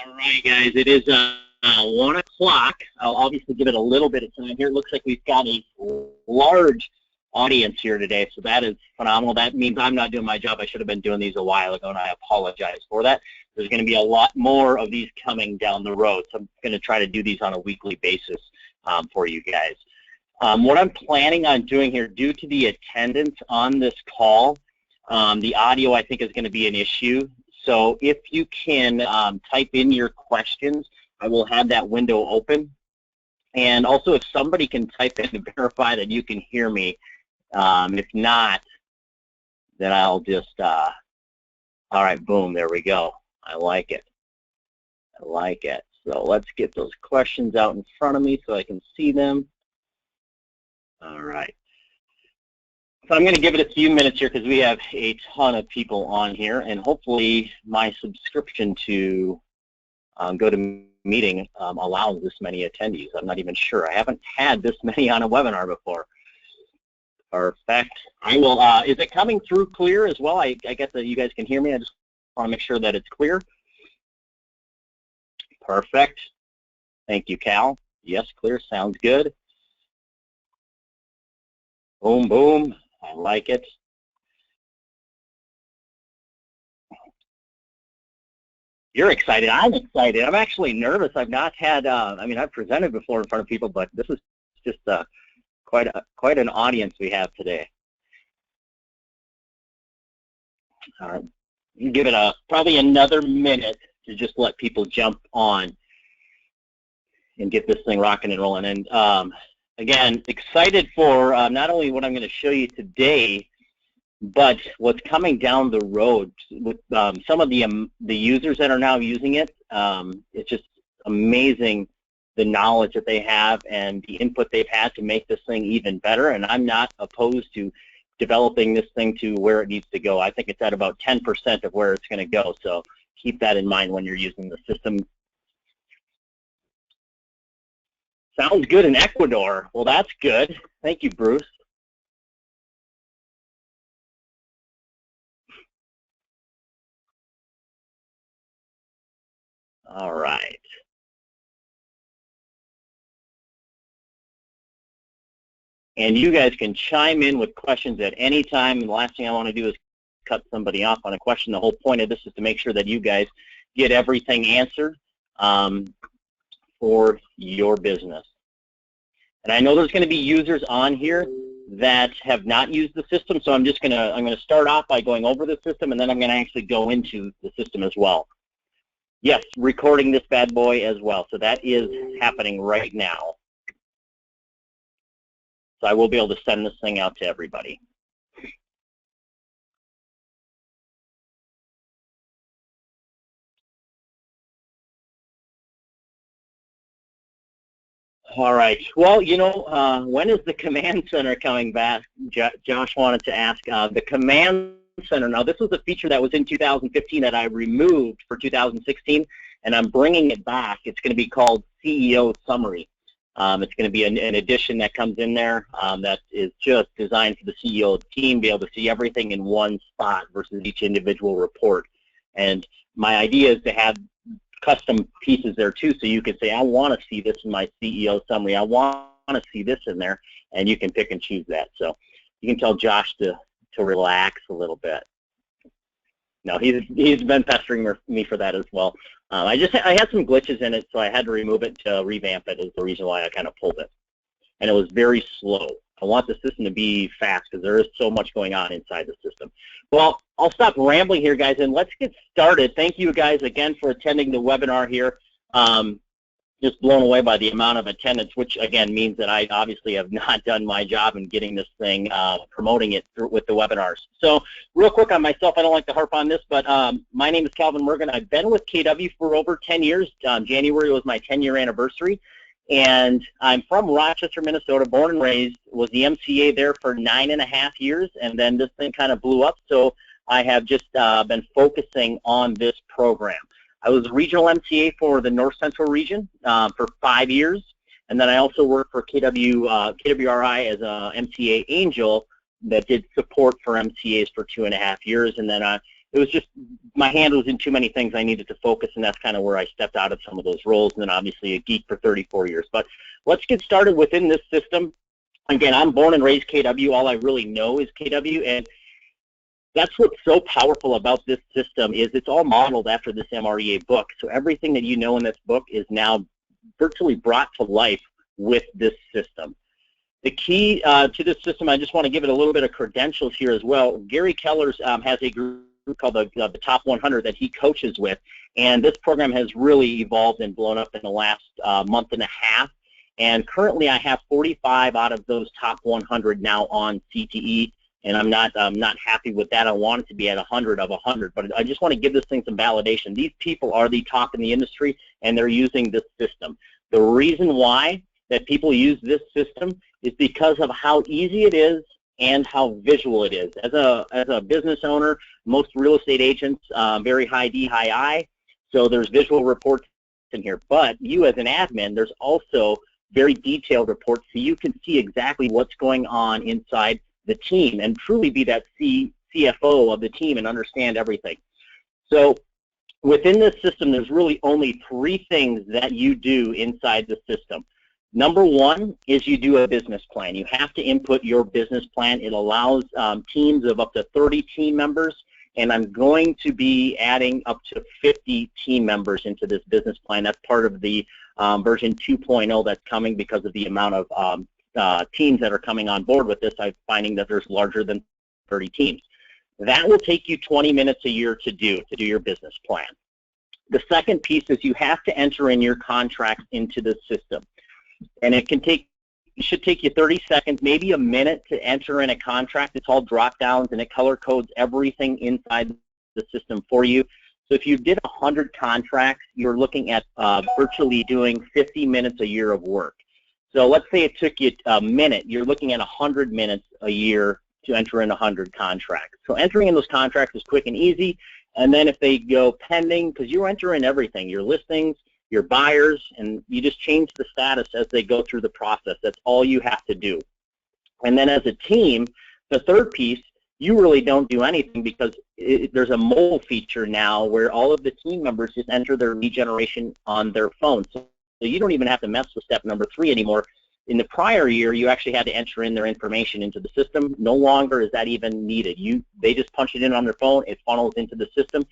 All right, guys, it is 1 o'clock. I'll obviously give it a little bit of time here. It looks like we've got a large audience here today, so that is phenomenal. That means I'm not doing my job. I should have been doing these a while ago, and I apologize for that. There's going to be a lot more of these coming down the road, so I'm going to try to do these on a weekly basis for you guys. What I'm planning on doing here, due to the attendance on this call, the audio I think is going to be an issue. So if you can type in your questions, I will have that window open. And also if somebody can type in to verify that you can hear me. If not, then I'll just, all right, boom, there we go. I like it. I like it. So let's get those questions out in front of me so I can see them. All right. So I'm going to give it a few minutes here because we have a ton of people on here, and hopefully my subscription to GoToMeeting allows this many attendees. I'm not even sure. I haven't had this many on a webinar before. Perfect. I will. Is it coming through clear as well? I guess that you guys can hear me. I just want to make sure that it's clear. Perfect. Thank you, Cal. Yes, clear. Sounds good. Boom, boom. I like it. You're excited. I'm excited. I'm actually nervous. I've not had, I mean, I've presented before in front of people, but this is just quite an audience we have today. All right. Give it probably another minute to just let people jump on and get this thing rocking and rolling. And again, excited for not only what I'm going to show you today, but what's coming down the road with some of the users that are now using it. It's just amazing the knowledge that they have and the input they've had to make this thing even better. And I'm not opposed to developing this thing to where it needs to go. I think it's at about 10% of where it's going to go. So keep that in mind when you're using the system. Sounds good in Ecuador. Well, that's good. Thank you, Bruce. All right. And you guys can chime in with questions at any time. And the last thing I want to do is cut somebody off on a question. The whole point of this is to make sure that you guys get everything answered for your business. And I know there's going to be users on here that have not used the system, so I'm going to start off by going over the system, and then I'm going to actually go into the system as well. Yes, recording this bad boy as well. So that is happening right now. So I will be able to send this thing out to everybody. All right. Well, you know, when is the command center coming back? Josh wanted to ask. The command center, now this was a feature that was in 2015 that I removed for 2016, and I'm bringing it back. It's going to be called CEO Summary. It's going to be an addition that comes in there that is just designed for the CEO of the team, be able to see everything in one spot versus each individual report. And my idea is to have custom pieces there too, so you can say, I want to see this in my CEO summary. I want to see this in there, and you can pick and choose that. So you can tell Josh to relax a little bit. No, he's been pestering me for that as well. I had some glitches in it, so I had to remove it to revamp it. Is the reason why I kind of pulled it, and it was very slow. I want the system to be fast because there is so much going on inside the system. Well, I'll stop rambling here, guys, and let's get started. Thank you guys again for attending the webinar here. Just blown away by the amount of attendance, which again means that I obviously have not done my job in getting this thing, promoting it with the webinars. So real quick on myself, I don't like to harp on this, but my name is Calvin Morgan. I've been with KW for over 10 years. January was my 10-year anniversary. And I'm from Rochester, Minnesota, born and raised, was the MCA there for 9.5 years, and then this thing kind of blew up, so I have just been focusing on this program. I was a regional MCA for the North Central region for 5 years, and then I also worked for KWRI as a MCA angel that did support for MCAs for 2.5 years, and then it was just, my hand was in too many things. I needed to focus, and that's kind of where I stepped out of some of those roles, and then obviously a geek for 34 years. But let's get started within this system. Again, I'm born and raised KW. All I really know is KW, and that's what's so powerful about this system is it's all modeled after this MREA book. So everything that you know in this book is now virtually brought to life with this system. The key to this system, I just want to give it a little bit of credentials here as well. Gary Keller's has a group called the Top 100 that he coaches with, and this program has really evolved and blown up in the last month and a half. And currently, I have 45 out of those top 100 now on CTE, and I'm not happy with that. I want it to be at 100 of 100, but I just want to give this thing some validation. These people are the top in the industry, and they're using this system. The reason why that people use this system is because of how easy it is and how visual it is. As a business owner, most real estate agents, very high D, high I, so there's visual reports in here. But you as an admin, there's also very detailed reports, so you can see exactly what's going on inside the team and truly be that CFO of the team and understand everything. So within this system, there's really only 3 things that you do inside the system. Number 1 is you do a business plan. You have to input your business plan. It allows teams of up to 30 team members, and I'm going to be adding up to 50 team members into this business plan. That's part of the version 2.0 that's coming because of the amount of teams that are coming on board with this. I'm finding that there's larger than 30 teams. That will take you 20 minutes a year to do your business plan. The second piece is you have to enter in your contracts into the system. And it should take you 30 seconds, maybe a minute to enter in a contract. It's all drop downs and it color codes everything inside the system for you. So if you did 100 contracts, you're looking at virtually doing 50 minutes a year of work. So let's say it took you a minute, you're looking at 100 minutes a year to enter in 100 contracts. So entering in those contracts is quick and easy, and then if they go pending, because you enter in everything, your listings, your buyers, and you just change the status as they go through the process. That's all you have to do. And then as a team, the third piece, you really don't do anything because there's a mole feature now where all of the team members just enter their lead generation on their phone. So you don't even have to mess with step number 3 anymore. In the prior year, you actually had to enter in their information into the system. No longer is that even needed. They just punch it in on their phone, it funnels into the system,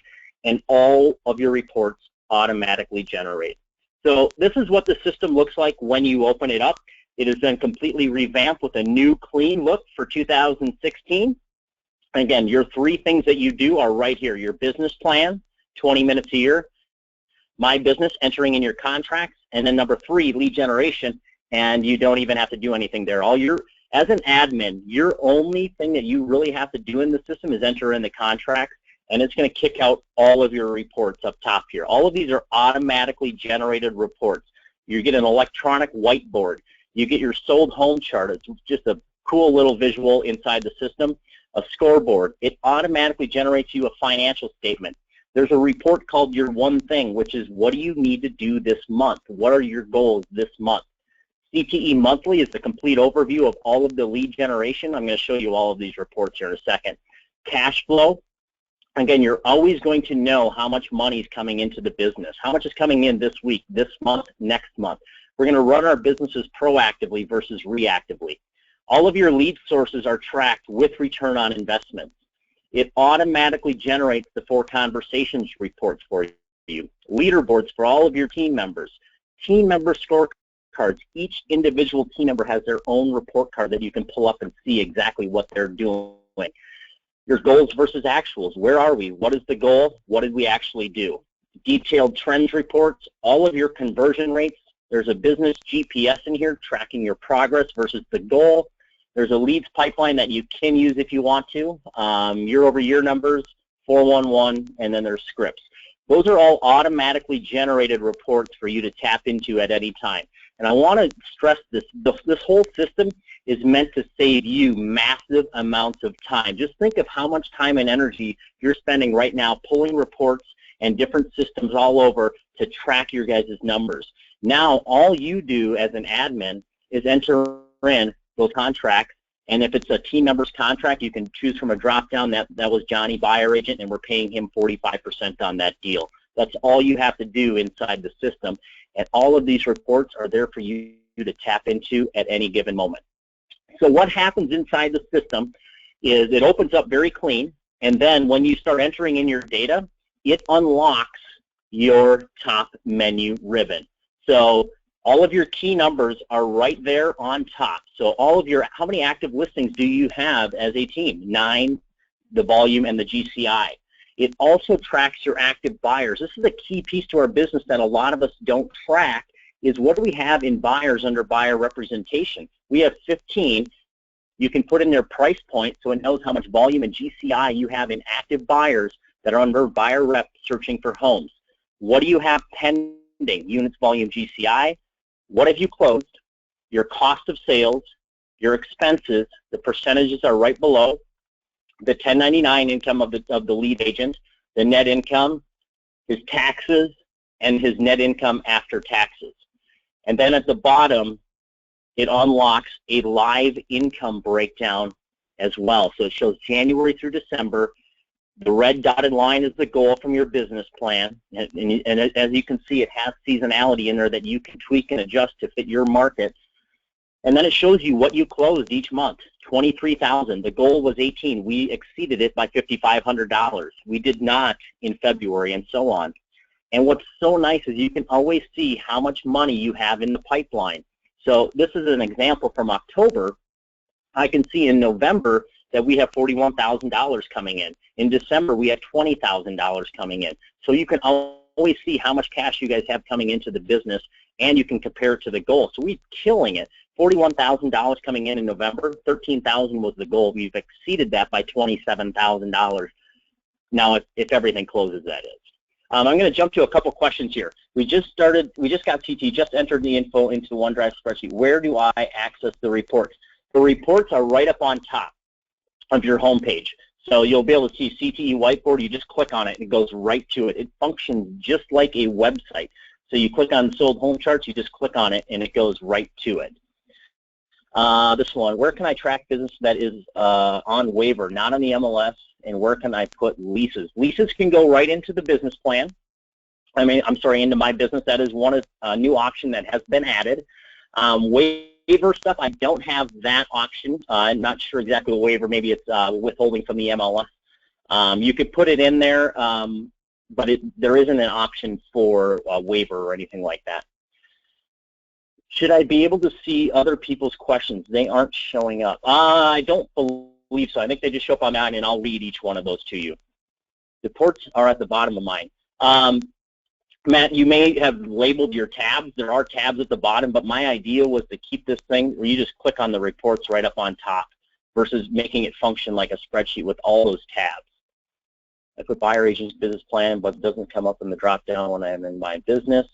and all of your reports automatically generate. So this is what the system looks like when you open it up. It has been completely revamped with a new clean look for 2016. Again, your 3 things that you do are right here. Your business plan, 20 minutes a year, my business, entering in your contracts, and then number 3, lead generation, and you don't even have to do anything there. As an admin, your only thing that you really have to do in the system is enter in the contracts, and it's going to kick out all of your reports up top here. All of these are automatically generated reports. You get an electronic whiteboard. You get your sold home chart. It's just a cool little visual inside the system. A scoreboard. It automatically generates you a financial statement. There's a report called Your One Thing, which is what do you need to do this month? What are your goals this month? CTE Monthly is the complete overview of all of the lead generation. I'm going to show you all of these reports here in a second. Cash flow. Again, you're always going to know how much money is coming into the business. How much is coming in this week, this month, next month. We're going to run our businesses proactively versus reactively. All of your lead sources are tracked with return on investments. It automatically generates the 4 conversations reports for you. Leaderboards for all of your team members. Team member scorecards. Each individual team member has their own report card that you can pull up and see exactly what they're doing. Your goals versus actuals. Where are we? What is the goal? What did we actually do? Detailed trends reports, all of your conversion rates. There's a business GPS in here tracking your progress versus the goal. There's a leads pipeline that you can use if you want to. Year-over-year numbers, 411, and then there's scripts. Those are all automatically generated reports for you to tap into at any time. And I want to stress this. This whole system is meant to save you massive amounts of time. Just think of how much time and energy you're spending right now pulling reports and different systems all over to track your guys' numbers. Now, all you do as an admin is enter in those contracts And if it's a team member's contract, you can choose from a drop-down. That was Johnny, buyer agent, and we're paying him 45% on that deal. That's all you have to do inside the system. And all of these reports are there for you to tap into at any given moment. So what happens inside the system is it opens up very clean, and then when you start entering in your data, it unlocks your top menu ribbon. So all of your key numbers are right there on top. So all of your, how many active listings do you have as a team? 9, the volume, and the GCI. It also tracks your active buyers. This is a key piece to our business that a lot of us don't track, is what do we have in buyers under buyer representation? We have 15. You can put in their price point so it knows how much volume and GCI you have in active buyers that are under buyer rep searching for homes. What do you have pending? Units, volume, GCI. What have you closed? Your cost of sales, your expenses, the percentages are right below. The 1099 income of the lead agent, the net income, his taxes, and his net income after taxes. And then at the bottom, it unlocks a live income breakdown as well. So it shows January through December. The red dotted line is the goal from your business plan. And as you can see, it has seasonality in there that you can tweak and adjust to fit your market. And then it shows you what you closed each month. 23,000. The goal was 18. We exceeded it by $5,500. We did not in February, and so on. And what's so nice is you can always see how much money you have in the pipeline. So this is an example from October. I can see in November that we have $41,000 coming in. In December, we had $20,000 coming in. So you can always see how much cash you guys have coming into the business, and you can compare it to the goal. So we're killing it. $41,000 coming in November. $13,000 was the goal. We've exceeded that by $27,000. Now, if everything closes, that is. I'm going to jump to a couple questions here. We just got CTE, just entered the info into the OneDrive spreadsheet. Where do I access the reports? The reports are right up on top of your home page. So you'll be able to see CTE Whiteboard. You just click on it, and it goes right to it. It functions just like a website. So you click on sold home charts, you just click on it, and it goes right to it. This one, where can I track business that is on waiver, not on the MLS, and where can I put leases? Leases can go right into the business plan. Into my business. That is one new option that has been added. Waiver stuff, I don't have that option. I'm not sure exactly the waiver. Maybe it's withholding from the MLS. You could put it in there, but there isn't an option for a waiver or anything like that. Should I be able to see other people's questions? They aren't showing up. I don't believe so. I think they just show up on mine, and I'll read each one of those to you. The reports are at the bottom of mine. Matt, you may have labeled your tabs. There are tabs at the bottom, but my idea was to keep this thing where you just click on the reports right up on top versus making it function like a spreadsheet with all those tabs. I put buyer agent's business plan, but it doesn't come up in the drop-down when I'm in my business.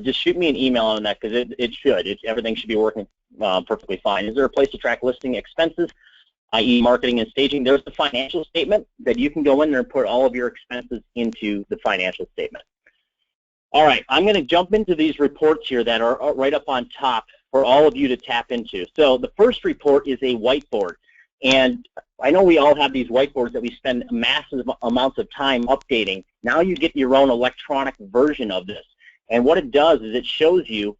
Just shoot me an email on that, because it should. Everything should be working perfectly fine. Is there a place to track listing expenses, i.e. marketing and staging? There's the financial statement that you can go in there and put all of your expenses into the financial statement. All right, I'm going to jump into these reports here that are right up on top for all of you to tap into. So the first report is a whiteboard. And I know we all have these whiteboards that we spend massive amounts of time updating. Now you get your own electronic version of this. And what it does is it shows you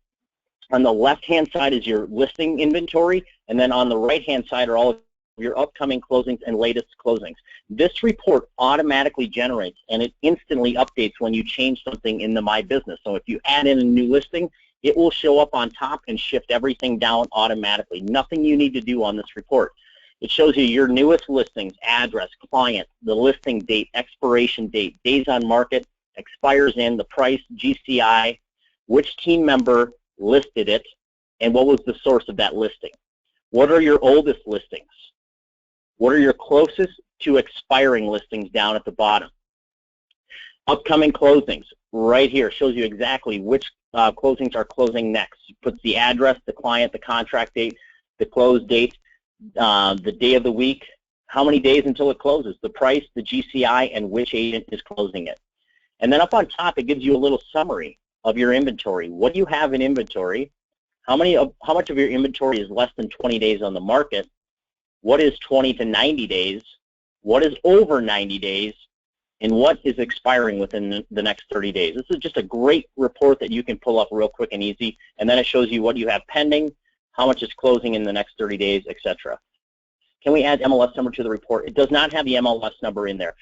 on the left-hand side is your listing inventory, and then on the right-hand side are all of your upcoming closings and latest closings. This report automatically generates, and it instantly updates when you change something in the My Business. So if you add in a new listing, it will show up on top and shift everything down automatically. Nothing you need to do on this report. It shows you your newest listings, address, client, the listing date, expiration date, days on market, expires in, the price, GCI, which team member listed it, and what was the source of that listing. What are your oldest listings? What are your closest to expiring listings down at the bottom? Upcoming closings, right here, shows you exactly which closings are closing next. It puts the address, the client, the contract date, the close date, the day of the week, how many days until it closes, the price, the GCI, and which agent is closing it. And then up on top, it gives you a little summary of your inventory. What do you have in inventory? How much of your inventory is less than 20 days on the market? what is 20 to 90 days, what is over 90 days, and what is expiring within the next 30 days. This is just a great report that you can pull up real quick and easy, and then it shows you what you have pending, how much is closing in the next 30 days, etc. Can we add MLS number to the report? It does not have the MLS number in there.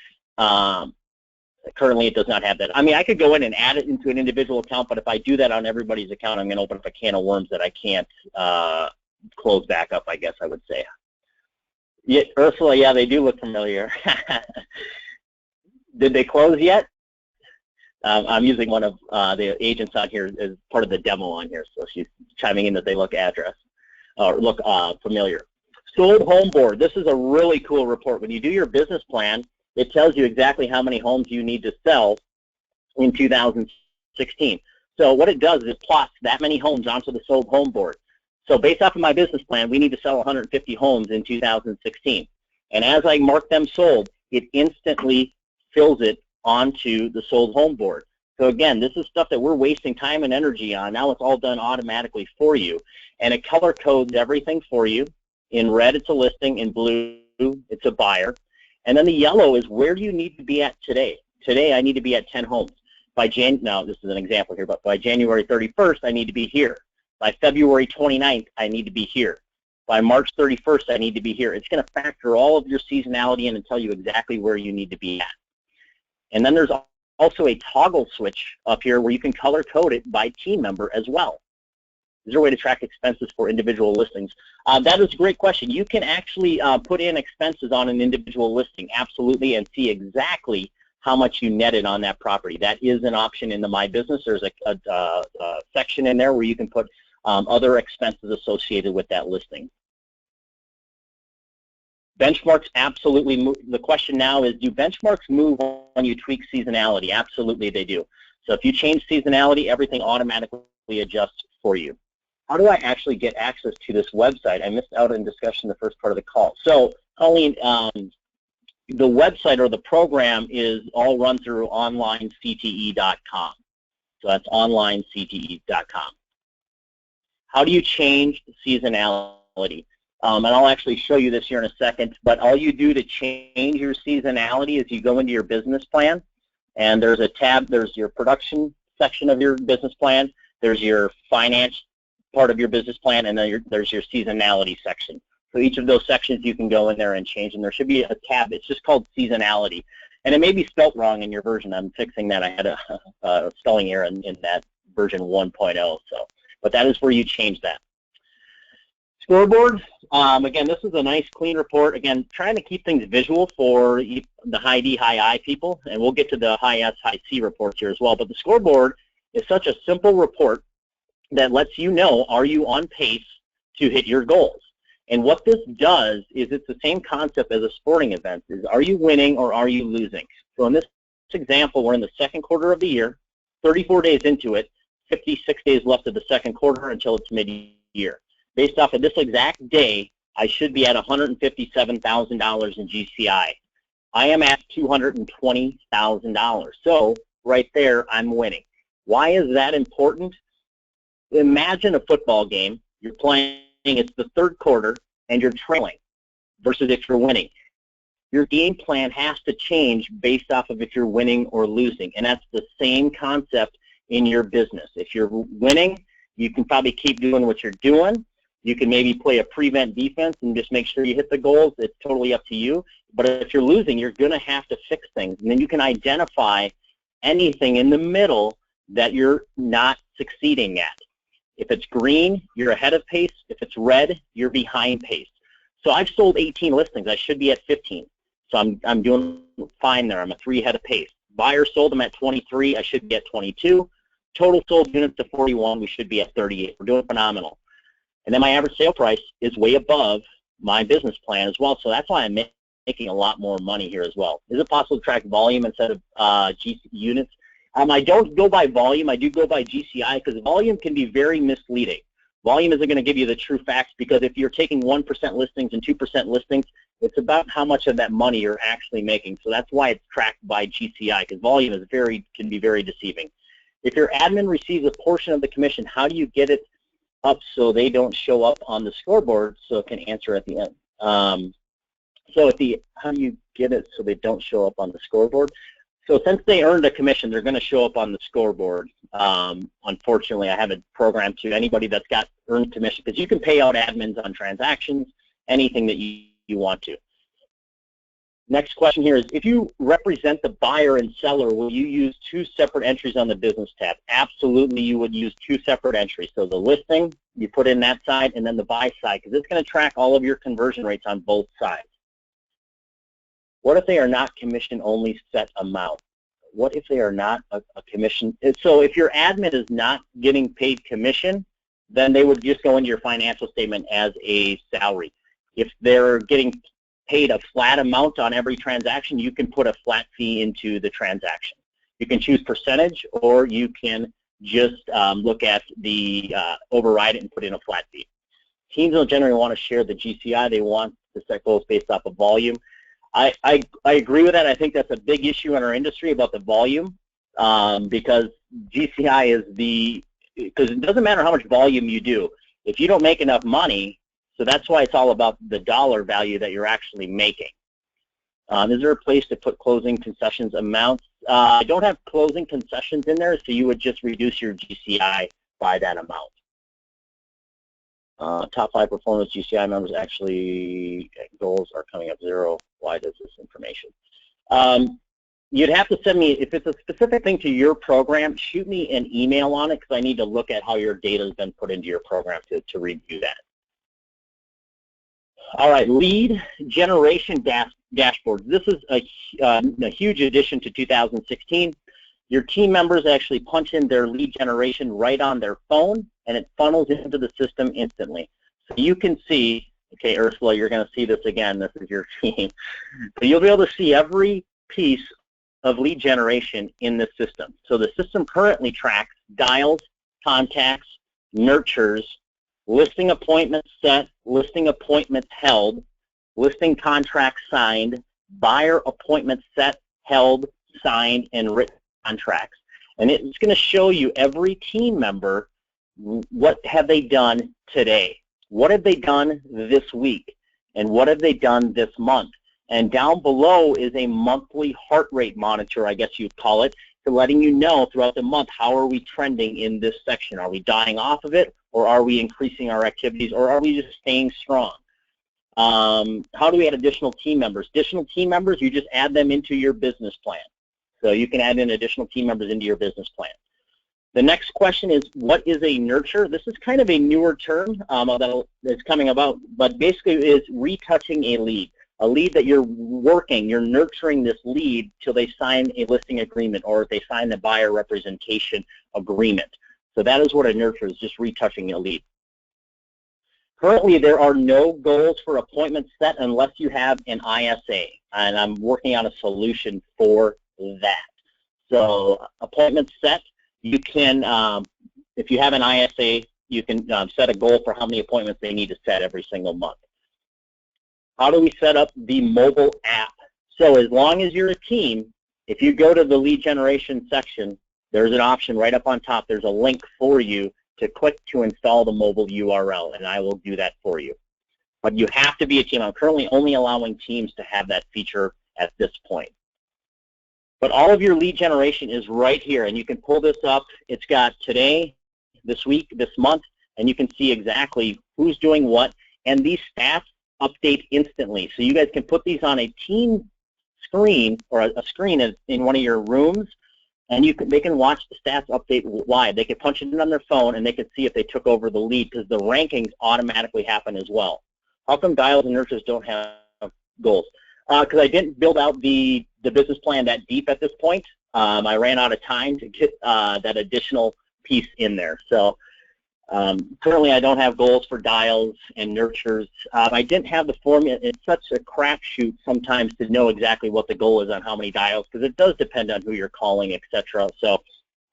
Currently, it does not have that. I mean, I could go in and add it into an individual account, but if I do that on everybody's account, I'm going to open up a can of worms that I can't close back up, I guess I would say. Yeah, Ursula, yeah, they do look familiar. Did they close yet? I'm using one of the agents on here as part of the demo on here, so she's chiming in that they look familiar. Sold home board. This is a really cool report. When you do your business plan, it tells you exactly how many homes you need to sell in 2016. So what it does is it plots that many homes onto the sold home board. So based off of my business plan, we need to sell 150 homes in 2016. And as I mark them sold, it instantly fills it onto the sold home board. So again, this is stuff that we're wasting time and energy on. Now it's all done automatically for you. And it color codes everything for you. In red, it's a listing. In blue, it's a buyer. And then the yellow is where do you need to be at today. Today, I need to be at 10 homes. Now, this is an example here, but by January 31st, I need to be here. By February 29th, I need to be here. By March 31st, I need to be here. It's going to factor all of your seasonality in and tell you exactly where you need to be at. And then there's also a toggle switch up here where you can color code it by team member as well. Is there a way to track expenses for individual listings? That is a great question. You can actually put in expenses on an individual listing, absolutely, and see exactly how much you netted on that property. That is an option in the My Business. There's a section in there where you can put other expenses associated with that listing. Benchmarks absolutely move. The question now is, do benchmarks move when you tweak seasonality? Absolutely they do. So if you change seasonality, everything automatically adjusts for you. How do I actually get access to this website? I missed out in discussion the first part of the call. So, Colleen, the website or the program is all run through onlinecte.com. So that's onlinecte.com. How do you change seasonality? And I'll actually show you this here in a second, but all you do to change your seasonality is you go into your business plan, and there's a tab, there's your production section of your business plan, there's your finance part of your business plan, and then there's your seasonality section. So each of those sections you can go in there and change, and there should be a tab. It's just called seasonality, and it may be spelt wrong in your version. I'm fixing that. I had a spelling error in that version 1.0. So, but that is where you change that. Scoreboard. Again, this is a nice, clean report. Again, trying to keep things visual for the high D, high I people, and we'll get to the high S, high C reports here as well. But the scoreboard is such a simple report that lets you know, are you on pace to hit your goals? And what this does is it's the same concept as a sporting event, is are you winning or are you losing? So in this example, we're in the second quarter of the year, 34 days into it, 56 days left of the second quarter until it's mid-year. Based off of this exact day, I should be at $157,000 in GCI. I am at $220,000. So right there, I'm winning. Why is that important? Imagine a football game. You're playing, it's the third quarter, and you're trailing versus if you're winning. Your game plan has to change based off of if you're winning or losing, and that's the same concept in your business. If you're winning, you can probably keep doing what you're doing. You can maybe play a prevent defense and just make sure you hit the goals. It's totally up to you. But if you're losing, you're going to have to fix things. And then you can identify anything in the middle that you're not succeeding at. If it's green, you're ahead of pace. If it's red, you're behind pace. So I've sold 18 listings. I should be at 15. So I'm doing fine there. I'm at 3 ahead of pace. Buyer sold them at 23. I should be at 22. Total sold units to 41. We should be at 38. We're doing phenomenal. And then my average sale price is way above my business plan as well. So that's why I'm making a lot more money here as well. Is it possible to track volume instead of GC units? I don't go by volume. I do go by GCI because volume can be very misleading. Volume isn't going to give you the true facts because if you're taking 1% listings and 2% listings, it's about how much of that money you're actually making. So that's why it's tracked by GCI because volume is can be very deceiving. If your admin receives a portion of the commission, how do you get it up so they don't show up on the scoreboard so it can answer at the end? So how do you get it so they don't show up on the scoreboard? So since they earned a commission, they're going to show up on the scoreboard. Unfortunately, I haven't programmed to anybody that's got earned commission, because you can pay out admins on transactions, anything that you want to. Next question here is, if you represent the buyer and seller, will you use two separate entries on the business tab? Absolutely, you would use two separate entries. So the listing, you put in that side, and then the buy side, because it's going to track all of your conversion rates on both sides. What if they are not commission-only set amount? What if they are not a commission? So if your admin is not getting paid commission, then they would just go into your financial statement as a salary. If they're getting paid a flat amount on every transaction, you can put a flat fee into the transaction. You can choose percentage, or you can just look at the override it and put in a flat fee. Teams don't generally want to share the GCI. They want to set goals based off of volume. I agree with that. I think that's a big issue in our industry about the volume, because GCI is because it doesn't matter how much volume you do. If you don't make enough money, so that's why it's all about the dollar value that you're actually making. Is there a place to put closing concessions amounts? I don't have closing concessions in there, so you would just reduce your GCI by that amount. Top 5 performance GCI members actually goals are coming up 0. Why does this information? You'd have to send me, if it's a specific thing to your program, shoot me an email on it, because I need to look at how your data has been put into your program to review that. All right, lead generation dashboards. This is a huge addition to 2016. Your team members actually punch in their lead generation right on their phone, and it funnels into the system instantly. So you can see, okay, Ursula, you're going to see this again. This is your team. So you'll be able to see every piece of lead generation in the system. So the system currently tracks dials, contacts, nurtures, listing appointments set, listing appointments held, listing contracts signed, buyer appointments set, held, signed, and written contracts. And it's going to show you every team member, what have they done today, what have they done this week, and what have they done this month. And down below is a monthly heart rate monitor, I guess you'd call it, to letting you know throughout the month, how are we trending in this section? Are we dying off of it, or are we increasing our activities, or are we just staying strong? How do we add additional team members? Additional team members, you just add them into your business plan. So you can add in additional team members into your business plan. The next question is, what is a nurture? This is kind of a newer term that's coming about, but basically it is retouching a lead that you're working, you're nurturing this lead till they sign a listing agreement, or if they sign the buyer representation agreement. So that is what a nurture is, just retouching a lead. Currently, there are no goals for appointments set unless you have an ISA, and I'm working on a solution for that. So appointments set, you can, if you have an ISA, you can set a goal for how many appointments they need to set every single month. How do we set up the mobile app? So as long as you're a team, if you go to the lead generation section, there's an option right up on top. There's a link for you to click to install the mobile URL, and I will do that for you. But you have to be a team. I'm currently only allowing teams to have that feature at this point. But all of your lead generation is right here, and you can pull this up. It's got today, this week, this month, and you can see exactly who's doing what, and these stats update instantly. So you guys can put these on a team screen, or a screen in one of your rooms, and they can watch the stats update live. They can punch it in on their phone, and they can see if they took over the lead, because the rankings automatically happen as well. How come dials and nurtures don't have goals? Because I didn't build out the business plan that deep at this point. I ran out of time to get that additional piece in there. So currently I don't have goals for dials and nurtures. I didn't have the formula. It's such a crapshoot sometimes to know exactly what the goal is on how many dials, because it does depend on who you're calling, etc. So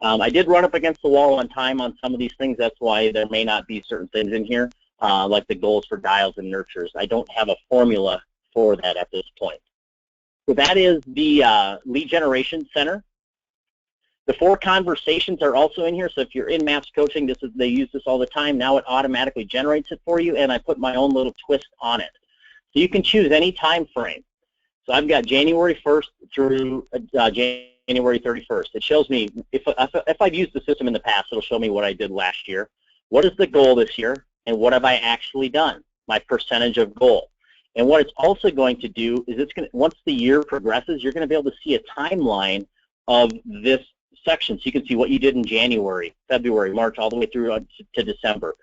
I did run up against the wall on time on some of these things. That's why there may not be certain things in here, like the goals for dials and nurtures. I don't have a formula for that at this point. So that is the lead generation center. The 4 conversations are also in here, so if you're in MAPS coaching, they use this all the time. Now it automatically generates it for you, and I put my own little twist on it. So you can choose any time frame. So I've got January 1st through January 31st. It shows me, if I've used the system in the past, it'll show me what I did last year. What is the goal this year, and what have I actually done? My percentage of goal. And what it's also going to do is once the year progresses, you're going to be able to see a timeline of this section. So you can see what you did in January, February, March, all the way through to December.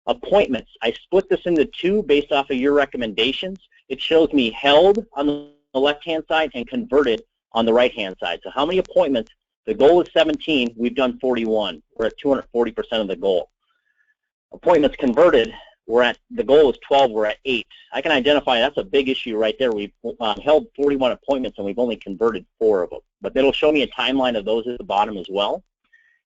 Appointments, I split this into two based off of your recommendations. It shows me held on the left-hand side and converted on the right-hand side. So how many appointments? The goal is 17. We've done 41. We're at 240% of the goal. Appointments converted, the goal is 12. We're at 8. I can identify that's a big issue right there. We've held 41 appointments and we've only converted 4 of them. But it'll show me a timeline of those at the bottom as well.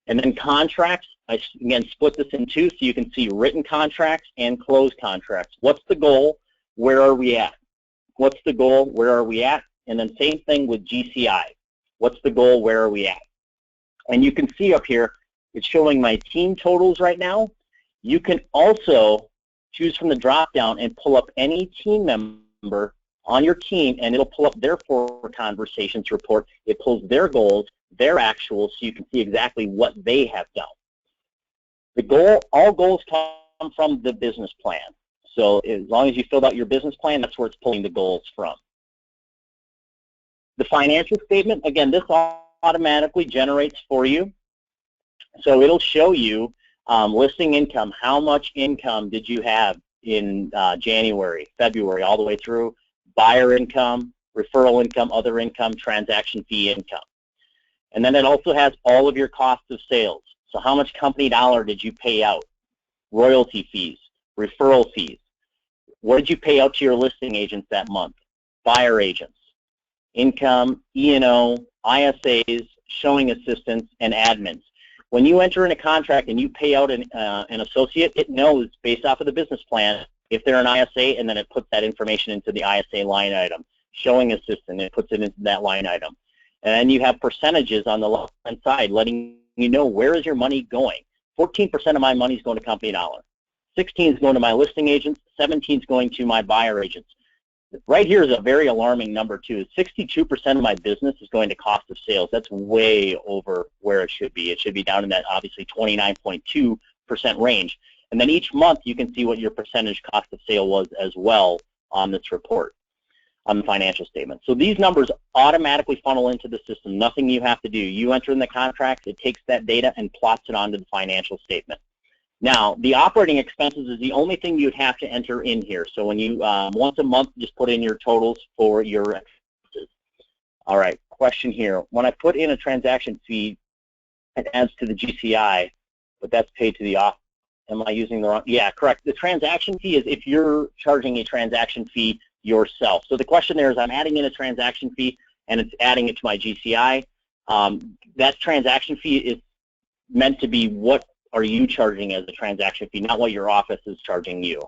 And then contracts, I again split this in two so you can see written contracts and closed contracts. What's the goal? Where are we at? What's the goal? Where are we at? And then same thing with GCI. What's the goal? Where are we at? And you can see up here, it's showing my team totals right now. You can also choose from the drop-down and pull up any team member on your team, and it'll pull up their 4 conversations report. It pulls their goals, their actuals, so you can see exactly what they have done. The goal, all goals come from the business plan. So as long as you filled out your business plan, that's where it's pulling the goals from. The financial statement, again, this automatically generates for you. So it'll show you listing income, how much income did you have in January, February, all the way through, buyer income, referral income, other income, transaction fee income. And then it also has all of your cost of sales. So how much company dollar did you pay out? Royalty fees, referral fees. What did you pay out to your listing agents that month? Buyer agents, income, E&O, ISAs, showing assistants, and admins. When you enter in a contract and you pay out an associate, it knows based off of the business plan if they're an ISA, and then it puts that information into the ISA line item. Showing assistant, it puts it into that line item. And then you have percentages on the left-hand side letting you know where is your money going. 14% of my money is going to company dollar. 16 is going to my listing agents. 17 is going to my buyer agents. Right here is a very alarming number too. 62% of my business is going to cost of sales. That's way over where it should be. It should be down in that obviously 29.2% range. And then each month you can see what your percentage cost of sale was as well on this report, on the financial statement. So these numbers automatically funnel into the system. Nothing you have to do. You enter in the contract, it takes that data and plots it onto the financial statement. Now, the operating expenses is the only thing you'd have to enter in here. So when you, once a month, just put in your totals for your expenses. All right, question here. When I put in a transaction fee, it adds to the GCI, but that's paid to the office. Am I using the wrong? Yeah, correct. The transaction fee is if you're charging a transaction fee yourself. So the question there is I'm adding in a transaction fee, and it's adding it to my GCI. That transaction fee is meant to be what are you charging as a transaction fee, not what your office is charging you.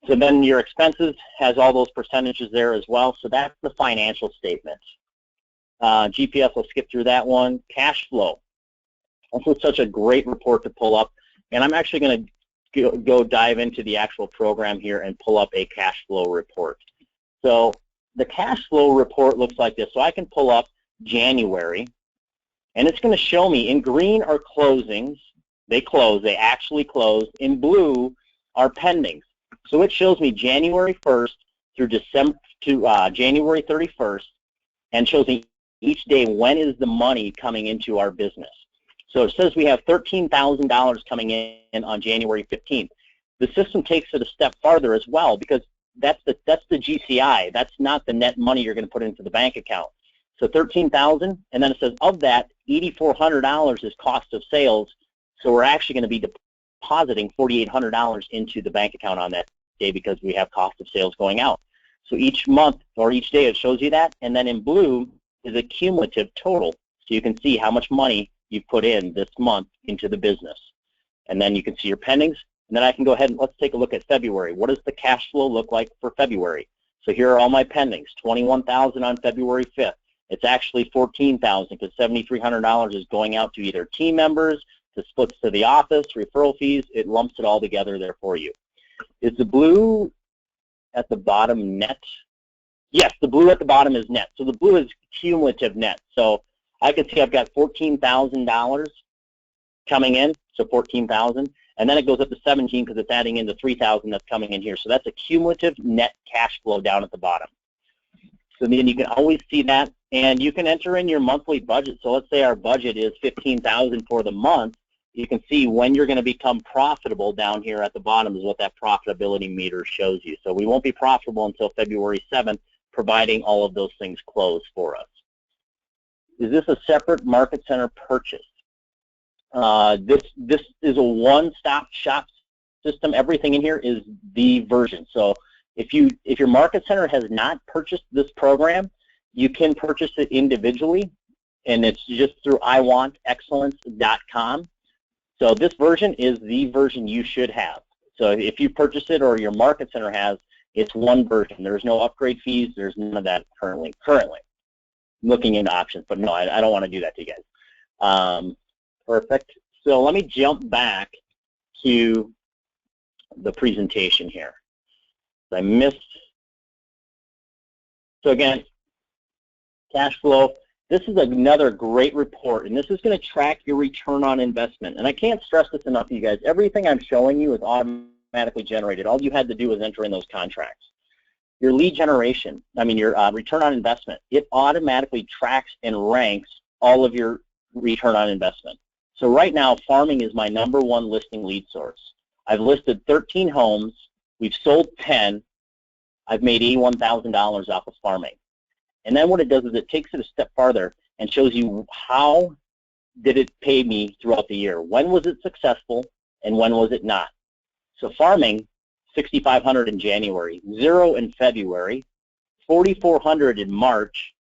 So then your expenses has all those percentages there as well. So that's the financial statement. GPS, I'll skip through that one. Cash flow. Also such a great report to pull up. And I'm actually going to go dive into the actual program here and pull up a cash flow report. So the cash flow report looks like this. So I can pull up January. And it's going to show me in green are closings. They close. They actually closed. In blue are pendings. So it shows me January 1st through January 31st, and shows me each day when is the money coming into our business. So it says we have $13,000 coming in on January 15th. The system takes it a step farther as well, because that's the GCI. That's not the net money you're going to put into the bank account. So $13,000, and then it says of that, $8,400 is cost of sales. So we're actually going to be depositing $4,800 into the bank account on that day because we have cost of sales going out. So each month or each day it shows you that, and then in blue is a cumulative total. So you can see how much money you put in this month into the business. And then you can see your pendings, and then I can go ahead and let's take a look at February. What does the cash flow look like for February? So here are all my pendings, $21,000 on February 5th. It's actually $14,000 because $7,300 is going out to either team members, to splits to the office, referral fees. It lumps it all together there for you. Is the blue at the bottom net? Yes, the blue at the bottom is net. So the blue is cumulative net. So I can see I've got $14,000 coming in, so 14,000, and then it goes up to 17 because it's adding in the 3,000 that's coming in here. So that's a cumulative net cash flow down at the bottom. So then you can always see that, and you can enter in your monthly budget. So let's say our budget is 15,000 for the month. You can see when you're going to become profitable down here at the bottom is what that profitability meter shows you. So we won't be profitable until February 7th, providing all of those things close for us. Is this a separate market center purchase? This is a one-stop shop system. Everything in here is the version. So if your market center has not purchased this program, you can purchase it individually, and it's just through iwantexcellence.com. So this version is the version you should have. So if you purchase it or your market center has, it's one version. There's no upgrade fees. There's none of that currently. Looking into options, but no, I don't want to do that to you guys. Perfect. So let me jump back to the presentation here. I missed. So again, cash flow. This is another great report, and this is going to track your return on investment. And I can't stress this enough to you guys. Everything I'm showing you is automatically generated. All you had to do was enter in those contracts. Your lead generation, your return on investment, it automatically tracks and ranks all of your return on investment. So right now, farming is my #1 listing lead source. I've listed 13 homes. We've sold 10. I've made $81,000 off of farming. And then what it does is it takes it a step farther and shows you how did it pay me throughout the year. When was it successful and when was it not? So farming, $6,500 in January, 0 in February, $4,400 in March.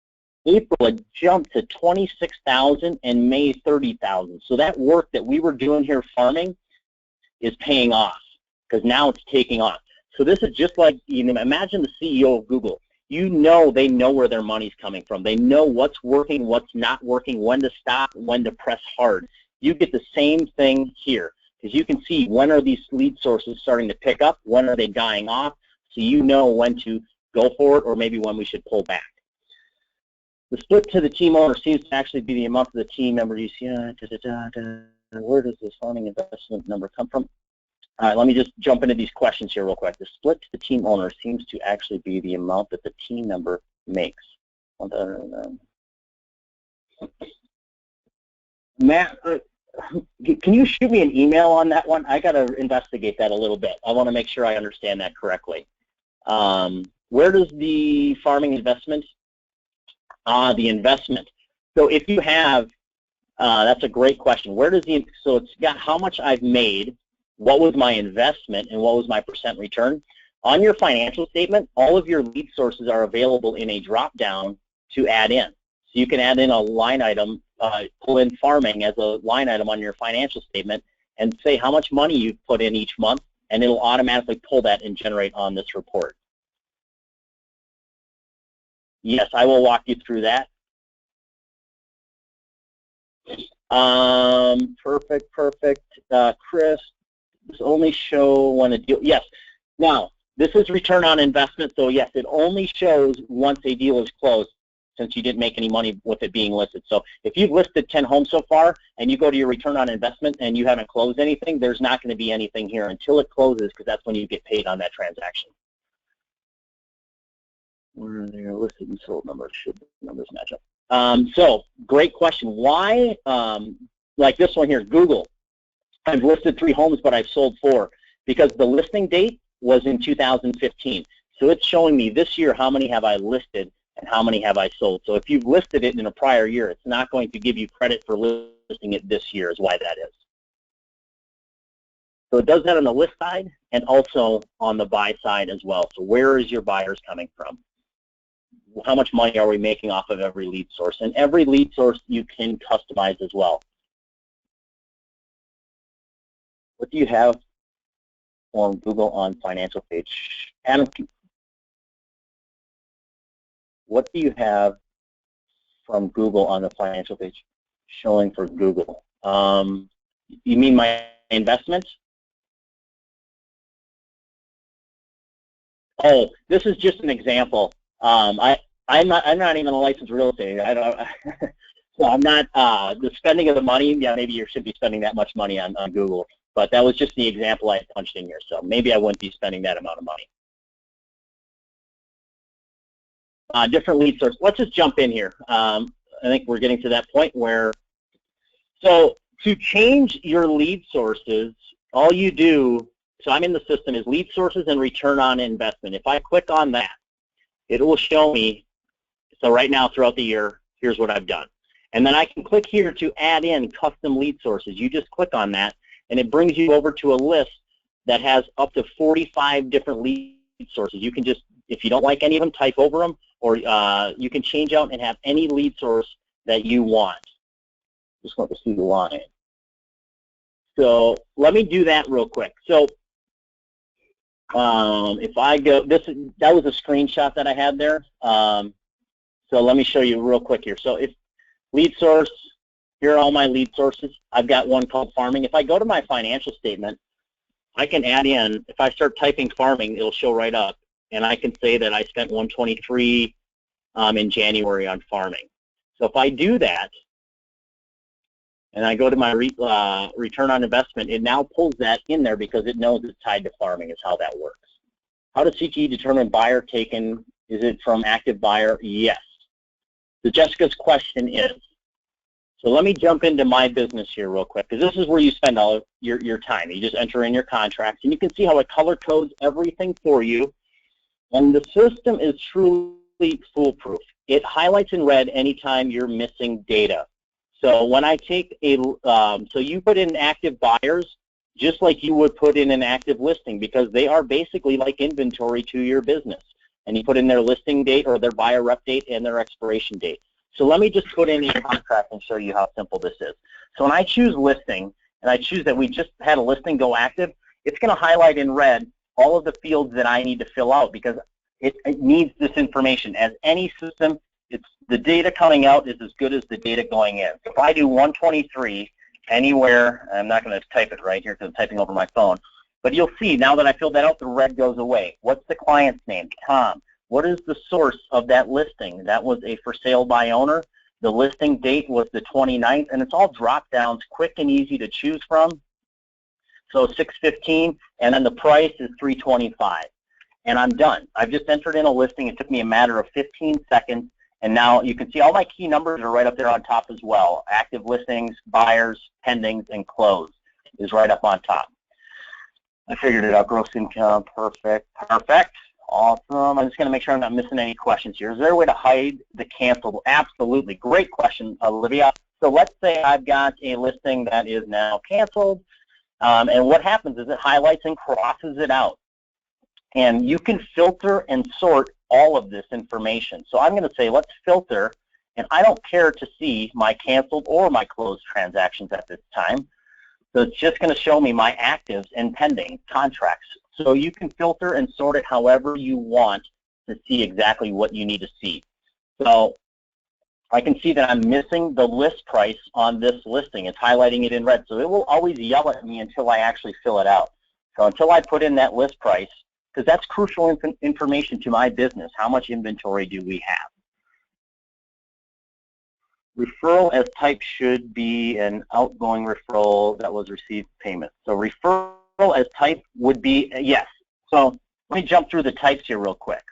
April, it jumped to $26,000 and May, $30,000. So that work that we were doing here farming is paying off because now it's taking off. So this is just like, imagine the CEO of Google. They know where their money's coming from. They know what's working, what's not working, when to stop, when to press hard. You get the same thing here because you can see when are these lead sources starting to pick up, when are they dying off, so you know when to go for it or maybe when we should pull back. The split to the team owner seems to actually be the amount of the team member you see. Where does this farming investment number come from? All right, let me just jump into these questions here real quick. The split to the team owner seems to actually be the amount that the team member makes. Matt, can you shoot me an email on that one? I got to investigate that a little bit. I want to make sure I understand that correctly. Where does the farming investment? The investment. So if you have, that's a great question. So it's got how much I've made, what was my investment, and what was my % return. On your financial statement, all of your lead sources are available in a drop-down to add in. So you can add in a line item, pull in farming as a line item on your financial statement and say how much money you've put in each month, and it'll automatically pull that and generate on this report. Yes, I will walk you through that. Perfect. Chris, this only show when a deal, yes. Now, this is return on investment, so yes, it only shows once a deal is closed since you didn't make any money with it being listed. So if you've listed 10 homes so far and you go to your return on investment and you haven't closed anything, there's not going to be anything here until it closes because that's when you get paid on that transaction. Where are they listed and sold numbers? Should numbers match up? So great question. Why, like this one here, Google. I've listed 3 homes, but I've sold 4 because the listing date was in 2015. So it's showing me this year how many have I listed and how many have I sold. So if you've listed it in a prior year, it's not going to give you credit for listing it this year is why that is. So it does that on the list side and also on the buy side as well. So where is your buyers coming from? How much money are we making off of every lead source? And every lead source you can customize as well. What do you have on Google on financial page? Adam, what do you have from Google on the financial page showing for Google? You mean my investment? Oh, this is just an example. I'm not even a licensed real estate. I don't. So I'm not the spending of the money. Yeah, maybe you should be spending that much money on Google, but that was just the example I punched in here. So maybe I wouldn't be spending that amount of money. Different lead source. Let's just jump in here. I think we're getting to that point where, so to change your lead sources, all you do, so I'm in the system, is lead sources and return on investment. If I click on that, it will show me, so right now throughout the year, here's what I've done. And then I can click here to add in custom lead sources. You just click on that, and it brings you over to a list that has up to 45 different lead sources. You can just, if you don't like any of them, type over them, or you can change out and have any lead source that you want. Just want to see the line. So let me do that real quick. So if I go, that was a screenshot that I had there. So let me show you real quick here. So if lead source, here are all my lead sources. I've got one called farming. If I go to my financial statement, I can add in, if I start typing farming, it'll show right up. And I can say that I spent $123 in January on farming. So if I do that, and I go to my return on investment, it now pulls that in there because it knows it's tied to farming, is how that works. How does CTE determine buyer taken? Is it from active buyer? Yes. So Jessica's question is, so let me jump into my business here real quick, because this is where you spend all of your time. You just enter in your contracts, and you can see how it color codes everything for you. And the system is truly foolproof. It highlights in red anytime you're missing data. So when I take a, so you put in active buyers just like you would put in an active listing, because they are basically like inventory to your business. And you put in their listing date or their buyer rep date and their expiration date. So let me just put in a contract and show you how simple this is. So when I choose listing, and I choose that we just had a listing go active, it's going to highlight in red all of the fields that I need to fill out, because it needs this information. As any system, it's the data coming out is as good as the data going in. If I do 123 anywhere, I'm not going to type it right here because I'm typing over my phone, but you'll see now that I filled that out, the red goes away. What's the client's name? Tom. What is the source of that listing? That was a for sale by owner. The listing date was the 29th, and it's all drop downs, quick and easy to choose from. So 615, and then the price is 325, and I'm done. I've just entered in a listing. It took me a matter of 15 seconds, and now you can see all my key numbers are right up there on top as well. Active listings, buyers, pendings, and close is right up on top. I figured it out. Gross income, perfect, perfect, awesome. I'm just going to make sure I'm not missing any questions here. Is there a way to hide the canceled? Absolutely, great question, Olivia. So let's say I've got a listing that is now canceled. And what happens is it highlights and crosses it out. And you can filter and sort all of this information. So I'm going to say, let's filter, and I don't care to see my canceled or my closed transactions at this time. So it's just going to show me my actives and pending contracts. So you can filter and sort it however you want to see exactly what you need to see. So I can see that I'm missing the list price on this listing. It's highlighting it in red. So it will always yell at me until I actually fill it out. So until I put in that list price, because that's crucial information to my business. How much inventory do we have? Referral as type should be an outgoing referral that was received payment. So referral as type would be yes. So let me jump through the types here real quick.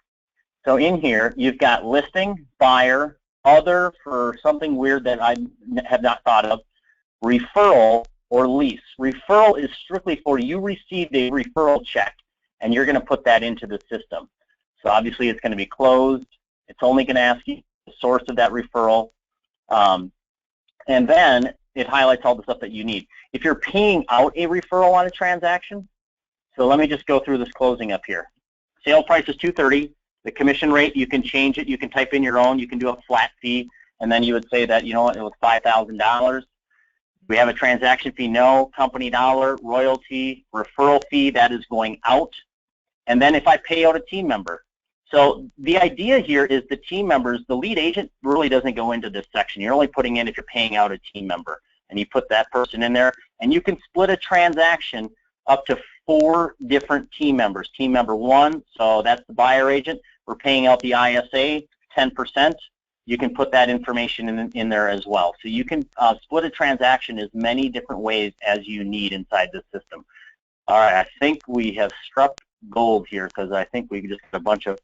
So in here, you've got listing, buyer, other for something weird that I have not thought of, referral, or lease. Referral is strictly for you received a referral check, and you're going to put that into the system. So obviously it's going to be closed. It's only going to ask you the source of that referral. And then it highlights all the stuff that you need. If you're paying out a referral on a transaction, so let me just go through this closing up here. Sale price is $230. The commission rate, you can change it. You can type in your own. You can do a flat fee, and then you would say that, you know what, it was $5,000. We have a transaction fee, no. Company dollar, royalty, referral fee, that is going out. And then if I pay out a team member. So the idea here is the team members, the lead agent really doesn't go into this section. You're only putting in if you're paying out a team member. And you put that person in there, and you can split a transaction up to 4 different team members. Team member 1, so that's the buyer agent. We're paying out the ISA, 10%. You can put that information in there as well. So you can split a transaction as many different ways as you need inside the system. All right, I think we have struck gold here because I think we just got a bunch of,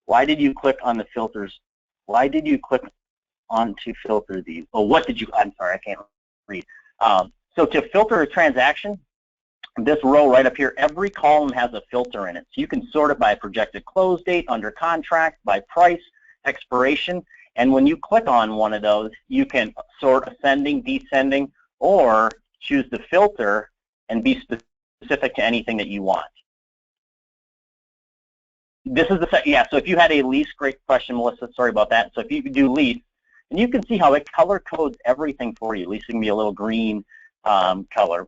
why did you click on the filters? Why did you click on to filter these? Oh, what did you, I'm sorry, I can't read. So to filter a transaction, this row right up here, every column has a filter in it. So you can sort it by projected close date, under contract, by price, expiration, and when you click on one of those, you can sort ascending, descending, or choose the filter and be specific to anything that you want. This is the, yeah, so if you had a lease, great question, Melissa, sorry about that. So if you do lease, and you can see how it color codes everything for you. Lease can be a little green color,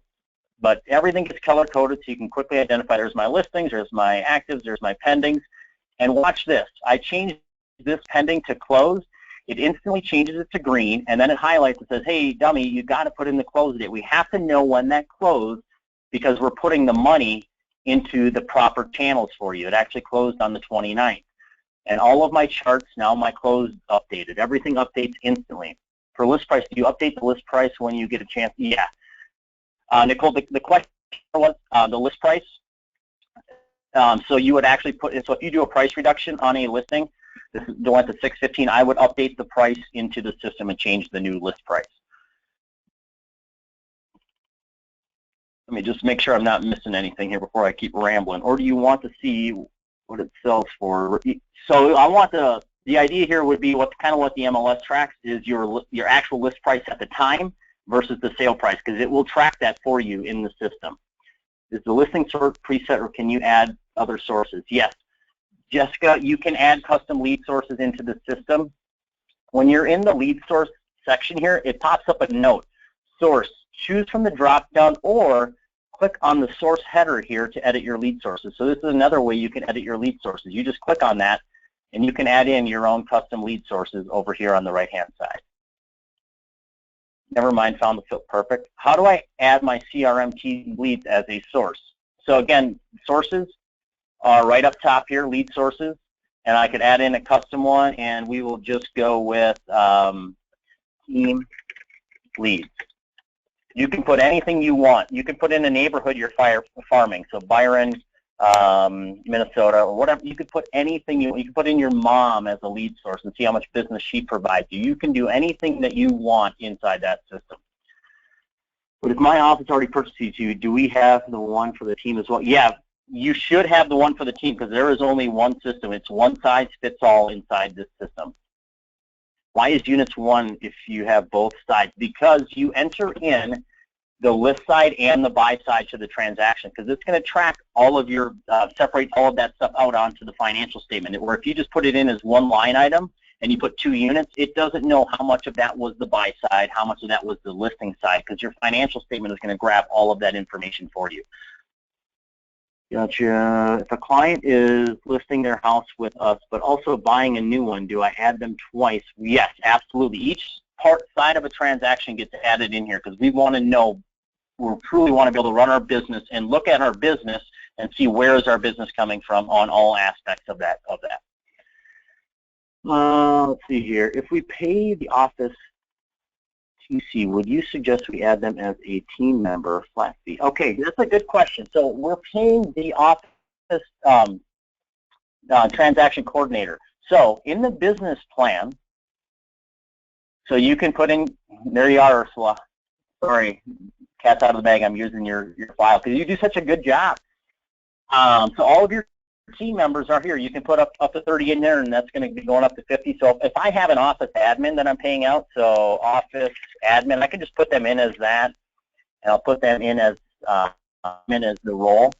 but everything gets color coded so you can quickly identify there's my listings, there's my actives, there's my pendings. And watch this, I changed this pending to closed. It instantly changes it to green, and then it highlights and says, hey, dummy, you got to put in the close date. We have to know when that closed because we're putting the money into the proper channels for you. It actually closed on the 29th. And all of my charts, now my close updated. Everything updates instantly. For list price, do you update the list price when you get a chance? Yeah. Nicole, the question was the list price. So you would actually put, so if you do a price reduction on a listing, this is the one to 615, I would update the price into the system and change the new list price. Let me just make sure I'm not missing anything here before I keep rambling. Or do you want to see what it sells for? So I want the idea here would be kind of what the MLS tracks is your actual list price at the time versus the sale price, because it will track that for you in the system. Is the listing sort preset, or can you add other sources? Yes. Jessica, you can add custom lead sources into the system. When you're in the lead source section here, it pops up a note. Source, choose from the drop-down or click on the source header here to edit your lead sources. So this is another way you can edit your lead sources. You just click on that and you can add in your own custom lead sources over here on the right-hand side. Never mind, found the fit, perfect. How do I add my CRM key leads as a source? So again, sources are right up top here, lead sources, and I could add in a custom one, and we will just go with team leads. You can put anything you want. You can put in a neighborhood you're farming, so Byron, Minnesota, or whatever. You could put anything you can put in your mom as a lead source and see how much business she provides you. You can do anything that you want inside that system. But if my office already purchased you, do we have the one for the team as well? Yeah, you should have the one for the team because there is only one system. It's one size fits all inside this system. Why is units 1 if you have both sides? Because you enter in the list side and the buy side to the transaction, because it's going to track all of your, separate all of that stuff out onto the financial statement. Where if you just put it in as one line item and you put 2 units, it doesn't know how much of that was the buy side, how much of that was the listing side, because your financial statement is going to grab all of that information for you. Gotcha. If a client is listing their house with us, but also buying a new one, do I add them twice? Yes, absolutely. Each side of a transaction gets added in here because we want to know, we truly want to be able to run our business and look at our business and see where is our business coming from on all aspects of that. Let's see here. If we pay the office TC, would you suggest we add them as a team member flat fee? Okay, that's a good question. So we're paying the office transaction coordinator. So in the business plan, so you can put in, there you are, Ursula. Sorry, cat's out of the bag. I'm using your file because you do such a good job. So all of your team members are here. You can put up to 30 in there, and that's going to be going up to 50. So if I have an office admin that I'm paying out, so office admin, I can just put them in as that, and I'll put them in as the role,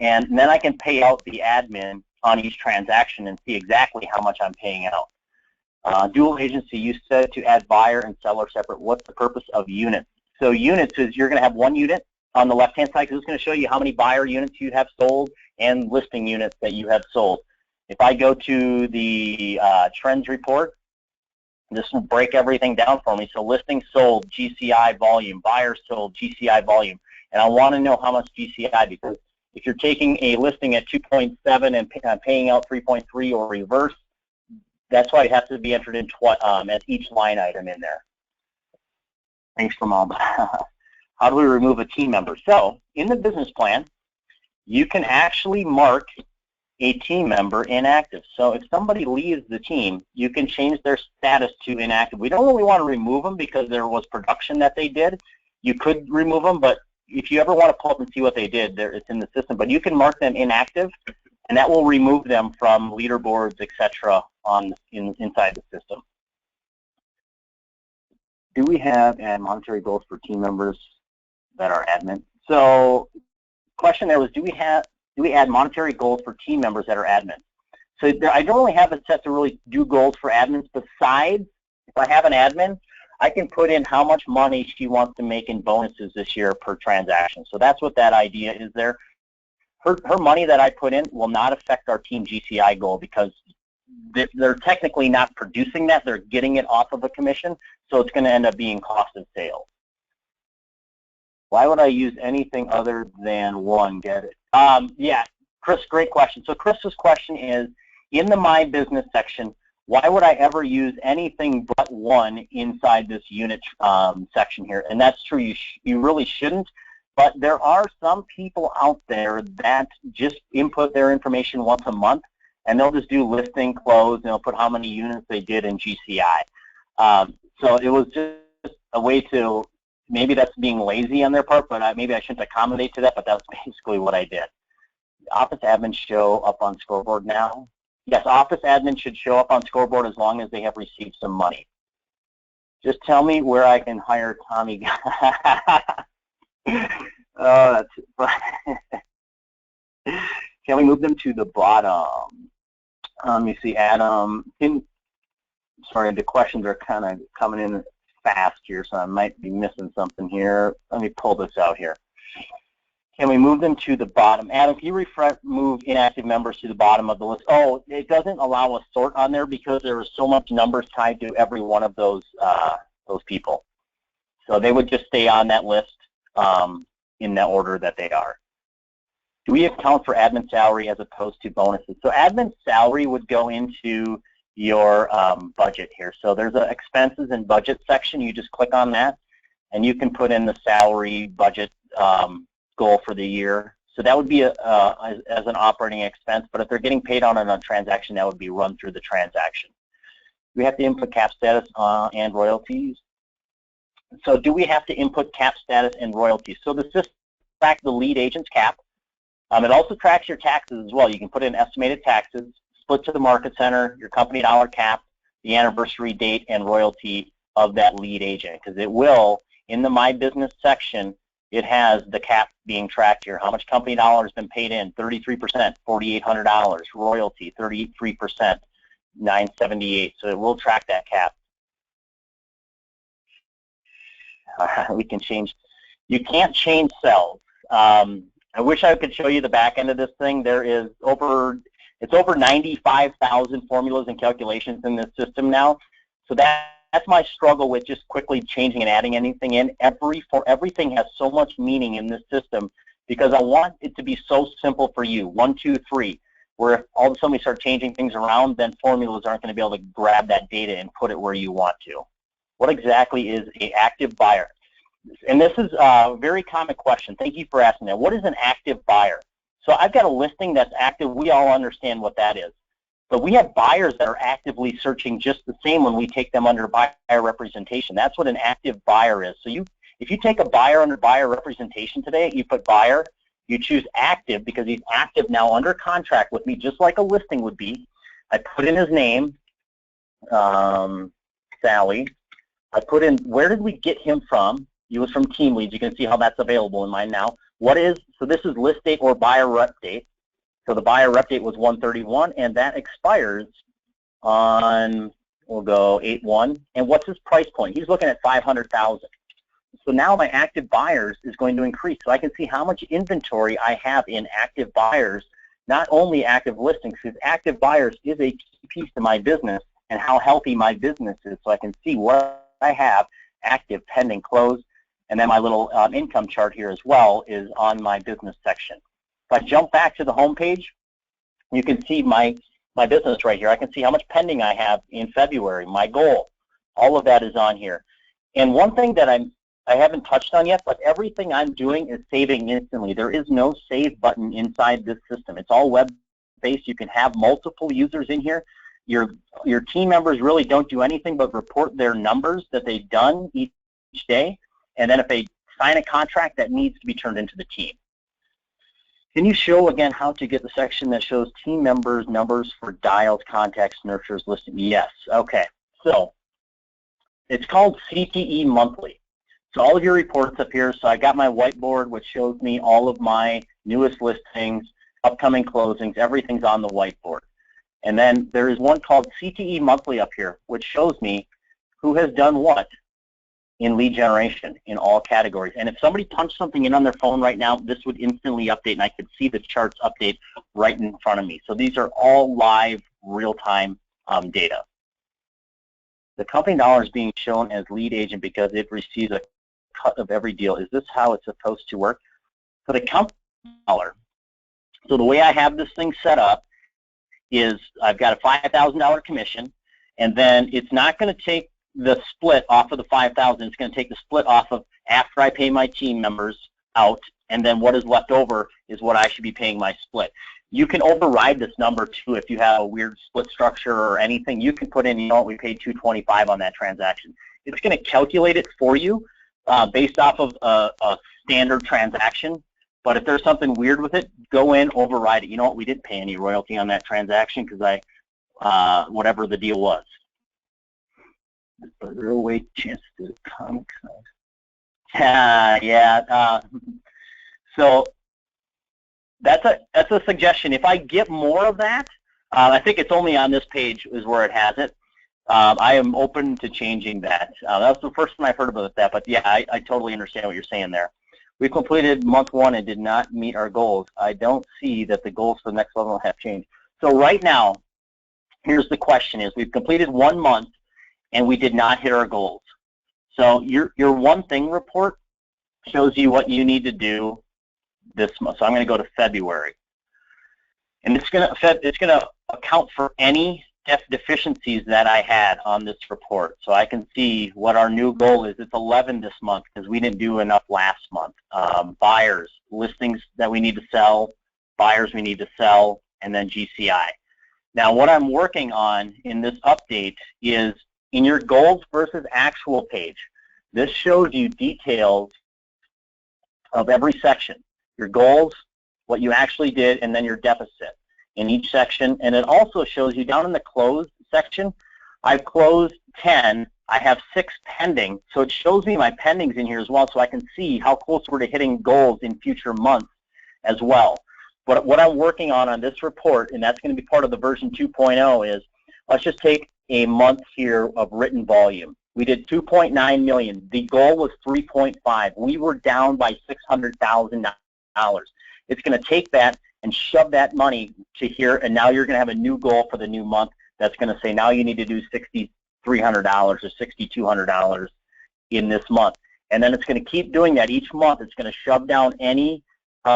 and then I can pay out the admin on each transaction and see exactly how much I'm paying out. Dual agency, you said to add buyer and seller separate. What's the purpose of units? So units is you're going to have one unit on the left-hand side because it's going to show you how many buyer units you have sold and listing units that you have sold. If I go to the trends report, this will break everything down for me. So listing sold, GCI volume, buyers sold, GCI volume. and I want to know how much GCI, because if you're taking a listing at 2.7 and paying out 3.3 or reverse, that's why it has to be entered into as each line item in there. Thanks for mom. How do we remove a team member? So in the business plan, you can actually mark a team member inactive. So if somebody leaves the team, you can change their status to inactive. We don't really want to remove them because there was production that they did. You could remove them, but if you ever want to pull up and see what they did, it's in the system. But you can mark them inactive, and that will remove them from leaderboards, etc. Inside the system. Do we have monetary goals for team members that are admin? So question there was, do we add monetary goals for team members that are admin? So I don't really have a set to really do goals for admins. Besides, if I have an admin, I can put in how much money she wants to make in bonuses this year per transaction. So that's what that idea is there. Her money that I put in will not affect our team GCI goal because they're technically not producing that. They're getting it off of a commission, so it's going to end up being cost of sales. Why would I use anything other than one? Get it? Yeah, Chris, great question. So Chris's question is, in the My Business section, why would I ever use anything but one inside this unit section here? And that's true, you really shouldn't, but there are some people out there that just input their information once a month, and they'll just do listing, close, and they'll put how many units they did in GCI. So it was just a way to, maybe that's being lazy on their part, but maybe I shouldn't accommodate to that, but that's basically what I did. Office admins show up on scoreboard now. Yes, office admin should show up on scoreboard as long as they have received some money. Just tell me where I can hire Tommy. Oh, can we move them to the bottom? You see, Adam. Sorry, the questions are kind of coming in fast here, so I might be missing something here. Let me pull this out here. Can we move them to the bottom? Adam, can you move inactive members to the bottom of the list? Oh, it doesn't allow a sort on there because there is so much numbers tied to every one of those people. So they would just stay on that list in the order that they are. Do we account for admin salary as opposed to bonuses? So admin salary would go into your budget here. So there's an expenses and budget section. You just click on that, and you can put in the salary budget goal for the year. So that would be as an operating expense, but if they're getting paid on a transaction, that would be run through the transaction. We have to input cap status and royalties. So do we have to input cap status and royalties? So the system tracks the lead agent's cap. It also tracks your taxes as well. You can put in estimated taxes, split to the market center, your company dollar cap, the anniversary date, and royalty of that lead agent, because it will, in the My Business section, it has the cap being tracked here. How much company dollar has been paid in? 33%, $4,800. Royalty, 33%, $978. So it will track that cap. We can change. You can't change cells. I wish I could show you the back end of this thing. There is it's over 95,000 formulas and calculations in this system now. So that's my struggle with just quickly changing and adding anything in. Everything has so much meaning in this system because I want it to be so simple for you. 1, 2, 3. Where if all of a sudden we start changing things around, then formulas aren't going to be able to grab that data and put it where you want to. What exactly is an active buyer? And this is a very common question. Thank you for asking that. What is an active buyer? So I've got a listing that's active. We all understand what that is. But we have buyers that are actively searching just the same when we take them under buyer representation. That's what an active buyer is. So if you take a buyer under buyer representation today, you put buyer, you choose active because he's active now under contract with me, just like a listing would be. I put in his name, Sally. I put in, where did we get him from? He was from Team Leads. You can see how that's available in mine now. So this is list date or buyer rep date. So the buyer rep date was 1/31, and that expires on, we'll go 8/1. And what's his price point? He's looking at 500,000. So now my active buyers is going to increase. So I can see how much inventory I have in active buyers, not only active listings, because active buyers is a key piece to my business and how healthy my business is. So I can see what I have active, pending, close. And then my little income chart here as well is on my business section. If I jump back to the home page, you can see my business right here. I can see how much pending I have in February, my goal. All of that is on here. And one thing that I haven't touched on yet, but everything I'm doing is saving instantly. There is no save button inside this system. It's all web-based. You can have multiple users in here. Your team members really don't do anything but report their numbers that they've done each day, and then if they sign a contract, that needs to be turned into the team. Can you show again how to get the section that shows team members' numbers for dials, contacts, nurtures, listing? Yes. Okay. So it's called CTE monthly. So all of your reports up here. So I got my whiteboard, which shows me all of my newest listings, upcoming closings. Everything's on the whiteboard. And then there is one called CTE monthly up here, which shows me who has done what in lead generation in all categories. And if somebody punched something in on their phone right now, this would instantly update, and I could see the charts update right in front of me. So these are all live, real-time data. The company dollar is being shown as lead agent because it receives a cut of every deal. Is this how it's supposed to work? For the company dollar, so the way I have this thing set up is I've got a $5,000 commission, and then it's not going to take the split off of the $5,000. It's going to take the split off of after I pay my team members out, and then what is left over is what I should be paying my split. You can override this number too if you have a weird split structure or anything. You can put in, you know what, we paid $225 on that transaction. It's going to calculate it for you based off of a standard transaction. But if there's something weird with it, go in, override it. You know what, we didn't pay any royalty on that transaction because whatever the deal was. Real weight chance to come. So that's a suggestion. If I get more of that, I think it's only on this page is where it has it. I am open to changing that. That's the first time I've heard about that, but yeah, I totally understand what you're saying there. We completed month 1 and did not meet our goals. I don't see that the goals for the next level have changed. So right now, here's the question is, we've completed 1 month and we did not hit our goals. So your one thing report shows you what you need to do this month. So I'm going to go to February. And it's going to account for any deficiencies that I had on this report. So I can see what our new goal is. It's 11 this month because we didn't do enough last month. Buyers, listings that we need to sell, buyers we need to sell, and then GCI. Now what I'm working on in this update is in your goals versus actual page. This shows you details of every section. Your goals, what you actually did, and then your deficit in each section. And it also shows you down in the closed section, I've closed 10, I have 6 pending, so it shows me my pendings in here as well, so I can see how close we're to hitting goals in future months as well. But what I'm working on this report, and that's going to be part of the version 2.0, is let's just take a month here of written volume. We did 2.9 million. The goal was 3.5. We were down by $600,000. It's going to take that and shove that money to here, and now you're going to have a new goal for the new month that's going to say now you need to do $6,300 or $6,200 in this month. And then it's going to keep doing that each month. It's going to shove down any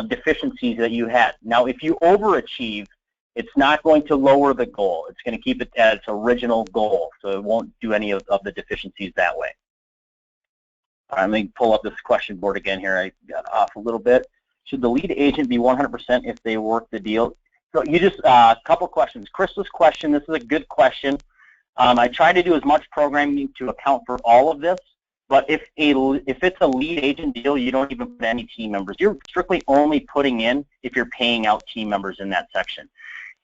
deficiencies that you had. Now, if you overachieve, it's not going to lower the goal. It's going to keep it at its original goal, so it won't do any of the deficiencies that way. All right, let me pull up this question board again here. I got off a little bit. Should the lead agent be 100% if they work the deal? So you just, a couple questions. Chris's question, this is a good question. I try to do as much programming to account for all of this, but if it's a lead agent deal, you don't even put any team members. You're strictly only putting in if you're paying out team members in that section.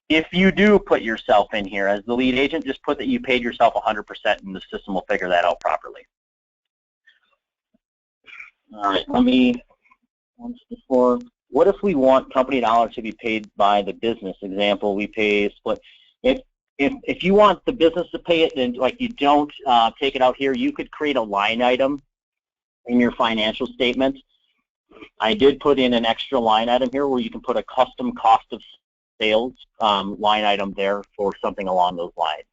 If you do put yourself in here as the lead agent, just put that you paid yourself 100% and the system will figure that out properly. All right, let me, once before, what if we want company dollar to be paid by the business? Example, we pay a split. If you want the business to pay it, then like you don't take it out here, you could create a line item in your financial statement. I did put in an extra line item here where you can put a custom cost of sales line item there for something along those lines.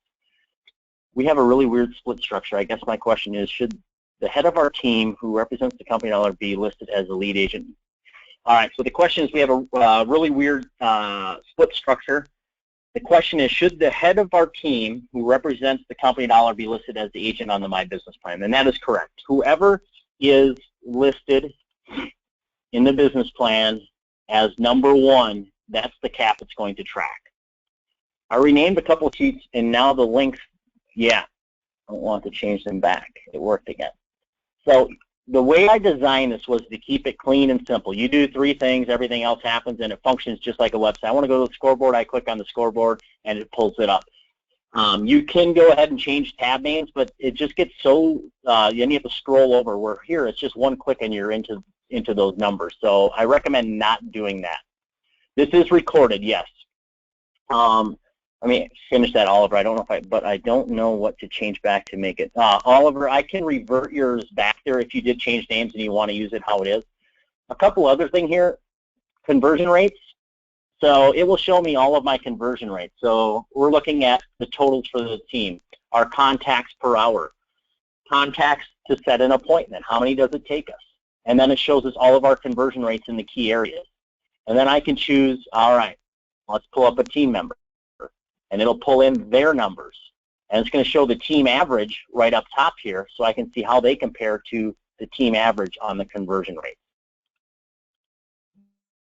We have a really weird split structure. I guess my question is, should the head of our team who represents the company dollar be listed as a lead agent? All right, so the question is, we have a really weird split structure. The question is, should the head of our team who represents the company dollar be listed as the agent on the My Business Plan? And that is correct. Whoever is listed in the business plan as number one, that's the cap it's going to track. I renamed a couple of sheets, and now the links, yeah, I don't want to change them back. It worked again. So the way I designed this was to keep it clean and simple. You do three things, everything else happens, and it functions just like a website. I want to go to the scoreboard, I click on the scoreboard, and it pulls it up. You can go ahead and change tab names, but it just gets so, you have to scroll over, where here it's just one click and you're into those numbers. So I recommend not doing that. This is recorded, yes. Let me finish that, Oliver. I don't know but I don't know what to change back to make it. Oliver, I can revert yours back there if you did change names and you want to use it how it is. A couple other things here, conversion rates. So it will show me all of my conversion rates. So we're looking at the totals for the team. Our contacts per hour. Contacts to set an appointment. How many does it take us? And then it shows us all of our conversion rates in the key areas. And then I can choose, all right, let's pull up a team member. And it'll pull in their numbers. And it's going to show the team average right up top here, so I can see how they compare to the team average on the conversion rate.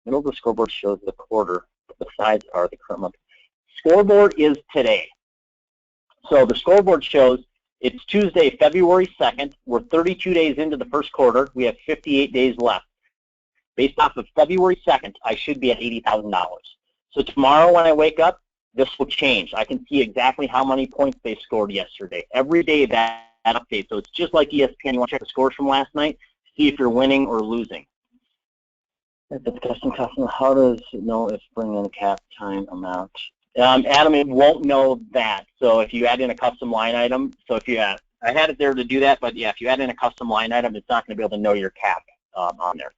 Middle of the scoreboard shows the quarter, but the sides are the current month. Scoreboard is today. So the scoreboard shows it's Tuesday, February 2nd. We're 32 days into the first quarter. We have 58 days left. Based off of February 2nd, I should be at $80,000. So tomorrow when I wake up, this will change. I can see exactly how many points they scored yesterday. Every day that updates. So it's just like ESPN. You want to check the scores from last night, see if you're winning or losing. If it's custom, how does it know if bringing in a cap time amount? Adam, it won't know that. So if you add in a custom line item, so if you I had it there to do that, but yeah, if you add in a custom line item, it's not going to be able to know your cap on there.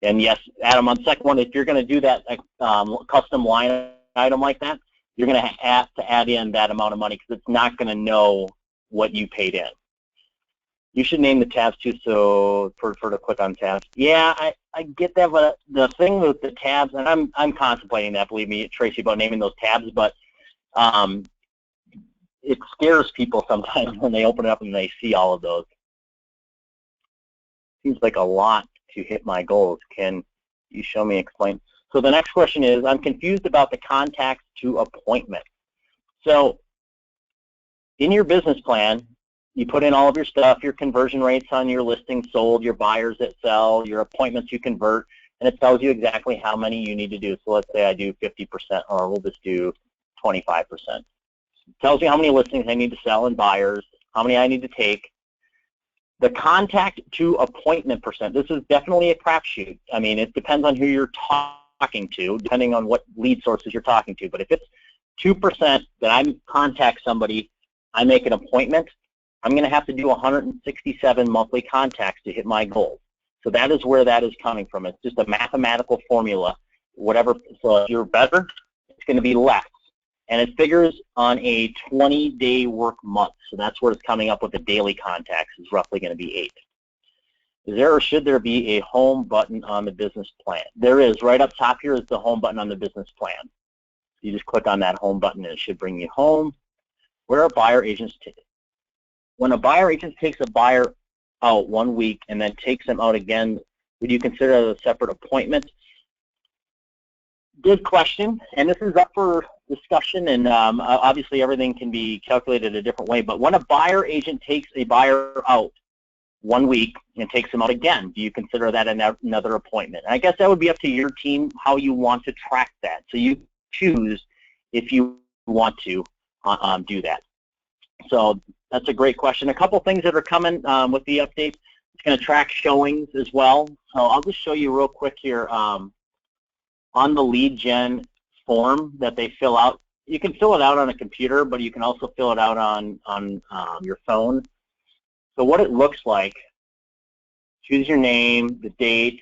And yes, Adam, on the second one, if you're going to do that custom line item like that, you're going to have to add in that amount of money because it's not going to know what you paid in. You should name the tabs too, so for to click on tabs. Yeah, I get that, but the thing with the tabs, and I'm contemplating that, believe me, Tracy, about naming those tabs, but it scares people sometimes when they open it up and they see all of those. Seems like a lot to hit my goals. Can you show me, explain? So the next question is, I'm confused about the contacts to appointment. So in your business plan, you put in all of your stuff, your conversion rates on your listings sold, your buyers that sell, your appointments you convert, and it tells you exactly how many you need to do. So let's say I do 50%, or we'll just do 25%. It tells you how many listings I need to sell and buyers, how many I need to take. The contact to appointment percent, this is definitely a crapshoot. I mean, it depends on who you're talking to, depending on what lead sources you're talking to. But if it's 2% that I contact somebody, I make an appointment, I'm going to have to do 167 monthly contacts to hit my goal. So that is where that is coming from. It's just a mathematical formula. Whatever, so if you're better, it's going to be less. And it figures on a 20-day work month. So that's where it's coming up with the daily contacts is roughly going to be 8. Is there or should there be a home button on the business plan? There is. Right up top here is the home button on the business plan. You just click on that home button and it should bring you home. Where are buyer agents taken? When a buyer agent takes a buyer out 1 week and then takes them out again, would you consider it a separate appointment? Good question, and this is up for discussion, and obviously everything can be calculated a different way, but when a buyer agent takes a buyer out 1 week and takes them out again, do you consider that another appointment? And I guess that would be up to your team how you want to track that. So you choose if you want to do that. So that's a great question. A couple things that are coming with the update. It's going to track showings as well. So I'll just show you real quick here. On the lead gen form that they fill out, you can fill it out on a computer, but you can also fill it out on your phone. So what it looks like, choose your name, the date,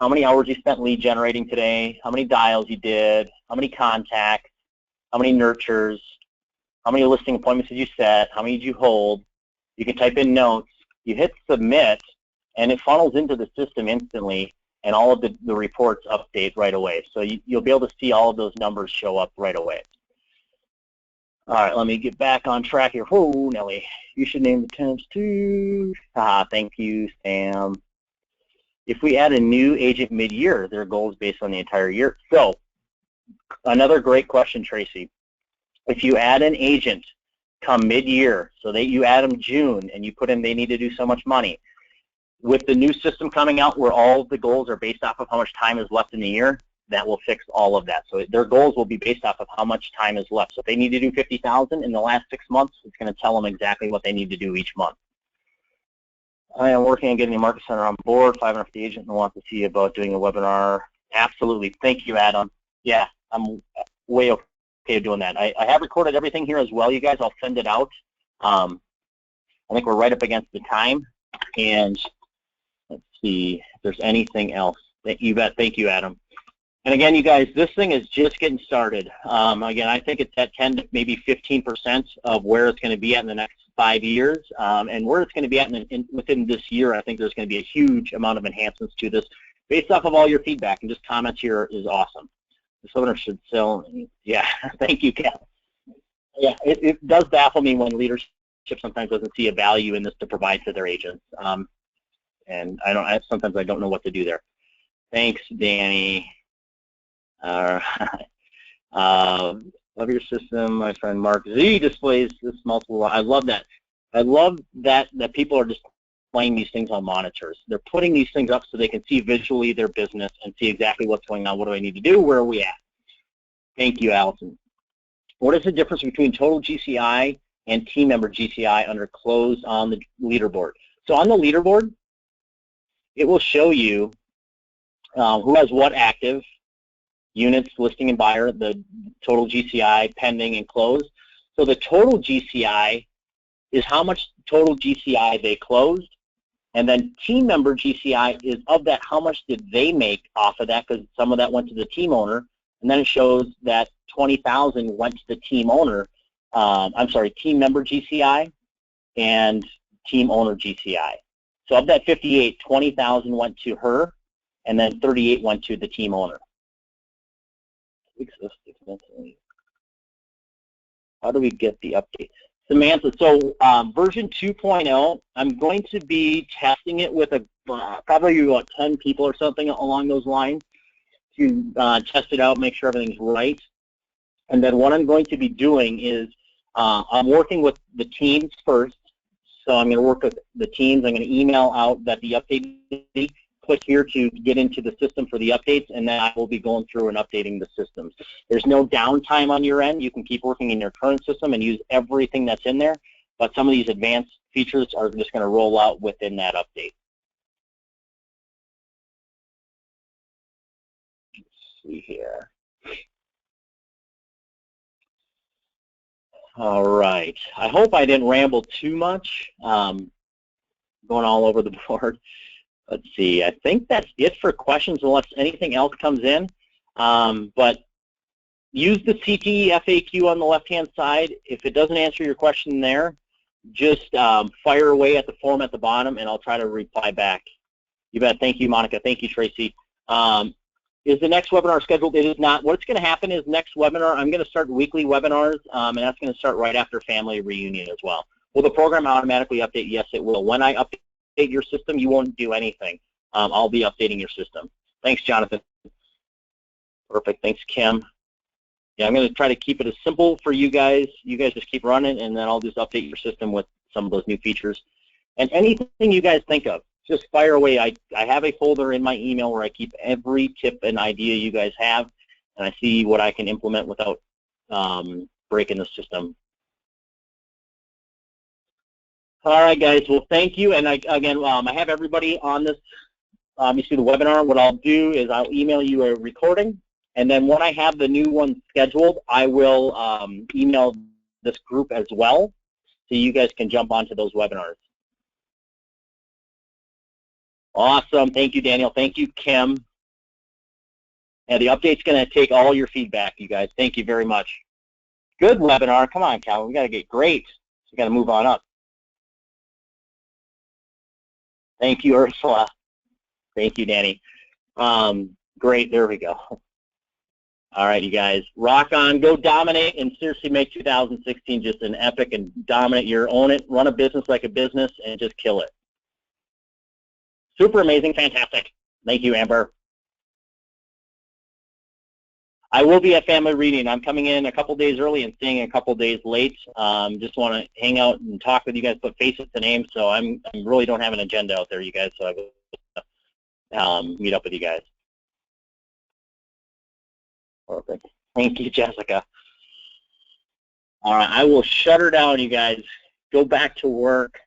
how many hours you spent lead generating today, how many dials you did, how many contacts, how many nurtures, how many listing appointments did you set, how many did you hold. You can type in notes, you hit submit, and it funnels into the system instantly, and all of the reports update right away. So you'll be able to see all of those numbers show up right away. All right, let me get back on track here. Whoa, Nelly, you should name the temps too. Thank you, Sam. If we add a new agent mid-year, their goal is based on the entire year. So another great question, Tracy. If you add an agent come mid-year, so that you add them June and you put in they need to do so much money, with the new system coming out where all of the goals are based off of how much time is left in the year, that will fix all of that. So their goals will be based off of how much time is left. So if they need to do 50,000 in the last 6 months, it's going to tell them exactly what they need to do each month. I am working on getting the Market Center on board, 550 agent, and want to see about doing a webinar. Absolutely. Thank you, Adam. Yeah, I'm way okay doing that. I have recorded everything here as well, you guys. I'll send it out. I think we're right up against the time. And let's see if there's anything else. You bet. Thank you, Adam. And again, you guys, this thing is just getting started. Again, I think it's at 10 to maybe 15% of where it's going to be at in the next 5 years. And where it's going to be at within this year, I think there's going to be a huge amount of enhancements to this based off of all your feedback, and just comments here is awesome. The webinar should sell. Yeah, thank you, Kat. Yeah, it does baffle me when leadership sometimes doesn't see a value in this to provide to their agents. And sometimes I don't know what to do there. Thanks, Danny. Love your system. My friend Mark Z displays this multiple. I love that. I love that people are displaying these things on monitors. They're putting these things up so they can see visually their business and see exactly what's going on. What do I need to do? Where are we at? Thank you, Allison. What is the difference between total GCI and team member GCI under close on the leaderboard? So on the leaderboard, it will show you who has what active, units, listing and buyer, the total GCI, pending, and closed. So the total GCI is how much total GCI they closed, and then team member GCI is of that, how much did they make off of that, because some of that went to the team owner, and then it shows that 20,000 went to the team owner, I'm sorry, team member GCI and team owner GCI. So of that 58, 20,000 went to her, and then 38 went to the team owner. How do we get the update? Samantha, so version 2.0, I'm going to be testing it with probably about 10 people or something along those lines to test it out, make sure everything's right. And then what I'm going to be doing is I'm working with the teams first. So I'm going to work with the teams. I'm going to email out that the update, click here to get into the system for the updates, and then I will be going through and updating the systems. There's no downtime on your end. You can keep working in your current system and use everything that's in there, but some of these advanced features are just going to roll out within that update. Let's see here. All right. I hope I didn't ramble too much, going all over the board. Let's see, I think that's it for questions unless anything else comes in. But use the CTE FAQ on the left-hand side. If it doesn't answer your question there, just fire away at the form at the bottom, and I'll try to reply back. You bet. Thank you, Monica. Thank you, Tracy. Is the next webinar scheduled? It is not. What's going to happen is next webinar, I'm going to start weekly webinars, and that's going to start right after family reunion as well. Will the program automatically update? Yes, it will. When I update your system, you won't do anything. I'll be updating your system. Thanks, Jonathan. Perfect. Thanks, Kim. Yeah, I'm going to try to keep it as simple for you guys. You guys just keep running, and then I'll just update your system with some of those new features. And anything you guys think of, just fire away. I have a folder in my email where I keep every tip and idea you guys have, and I see what I can implement without breaking the system. All right, guys. Well, thank you. And again, I have everybody on this. You see the webinar. What I'll do is I'll email you a recording, and then when I have the new one scheduled, I will email this group as well, so you guys can jump onto those webinars. Awesome. Thank you, Daniel. Thank you, Kim. And the update's going to take all your feedback, you guys. Thank you very much. Good webinar. Come on, Calvin. We got to get great. We got to move on up. Thank you, Ursula. Thank you, Danny. Great. There we go. All right, you guys. Rock on. Go dominate and seriously make 2016 just an epic and dominate your own it. Run a business like a business and just kill it. Super amazing. Fantastic. Thank you, Amber. I will be at family reading. I'm coming in a couple days early and staying a couple days late. Just want to hang out and talk with you guys, put faces to names. So I really don't have an agenda out there, you guys. So I will meet up with you guys. Perfect. Thank you, Jessica. All right, I will shut her down, you guys. Go back to work.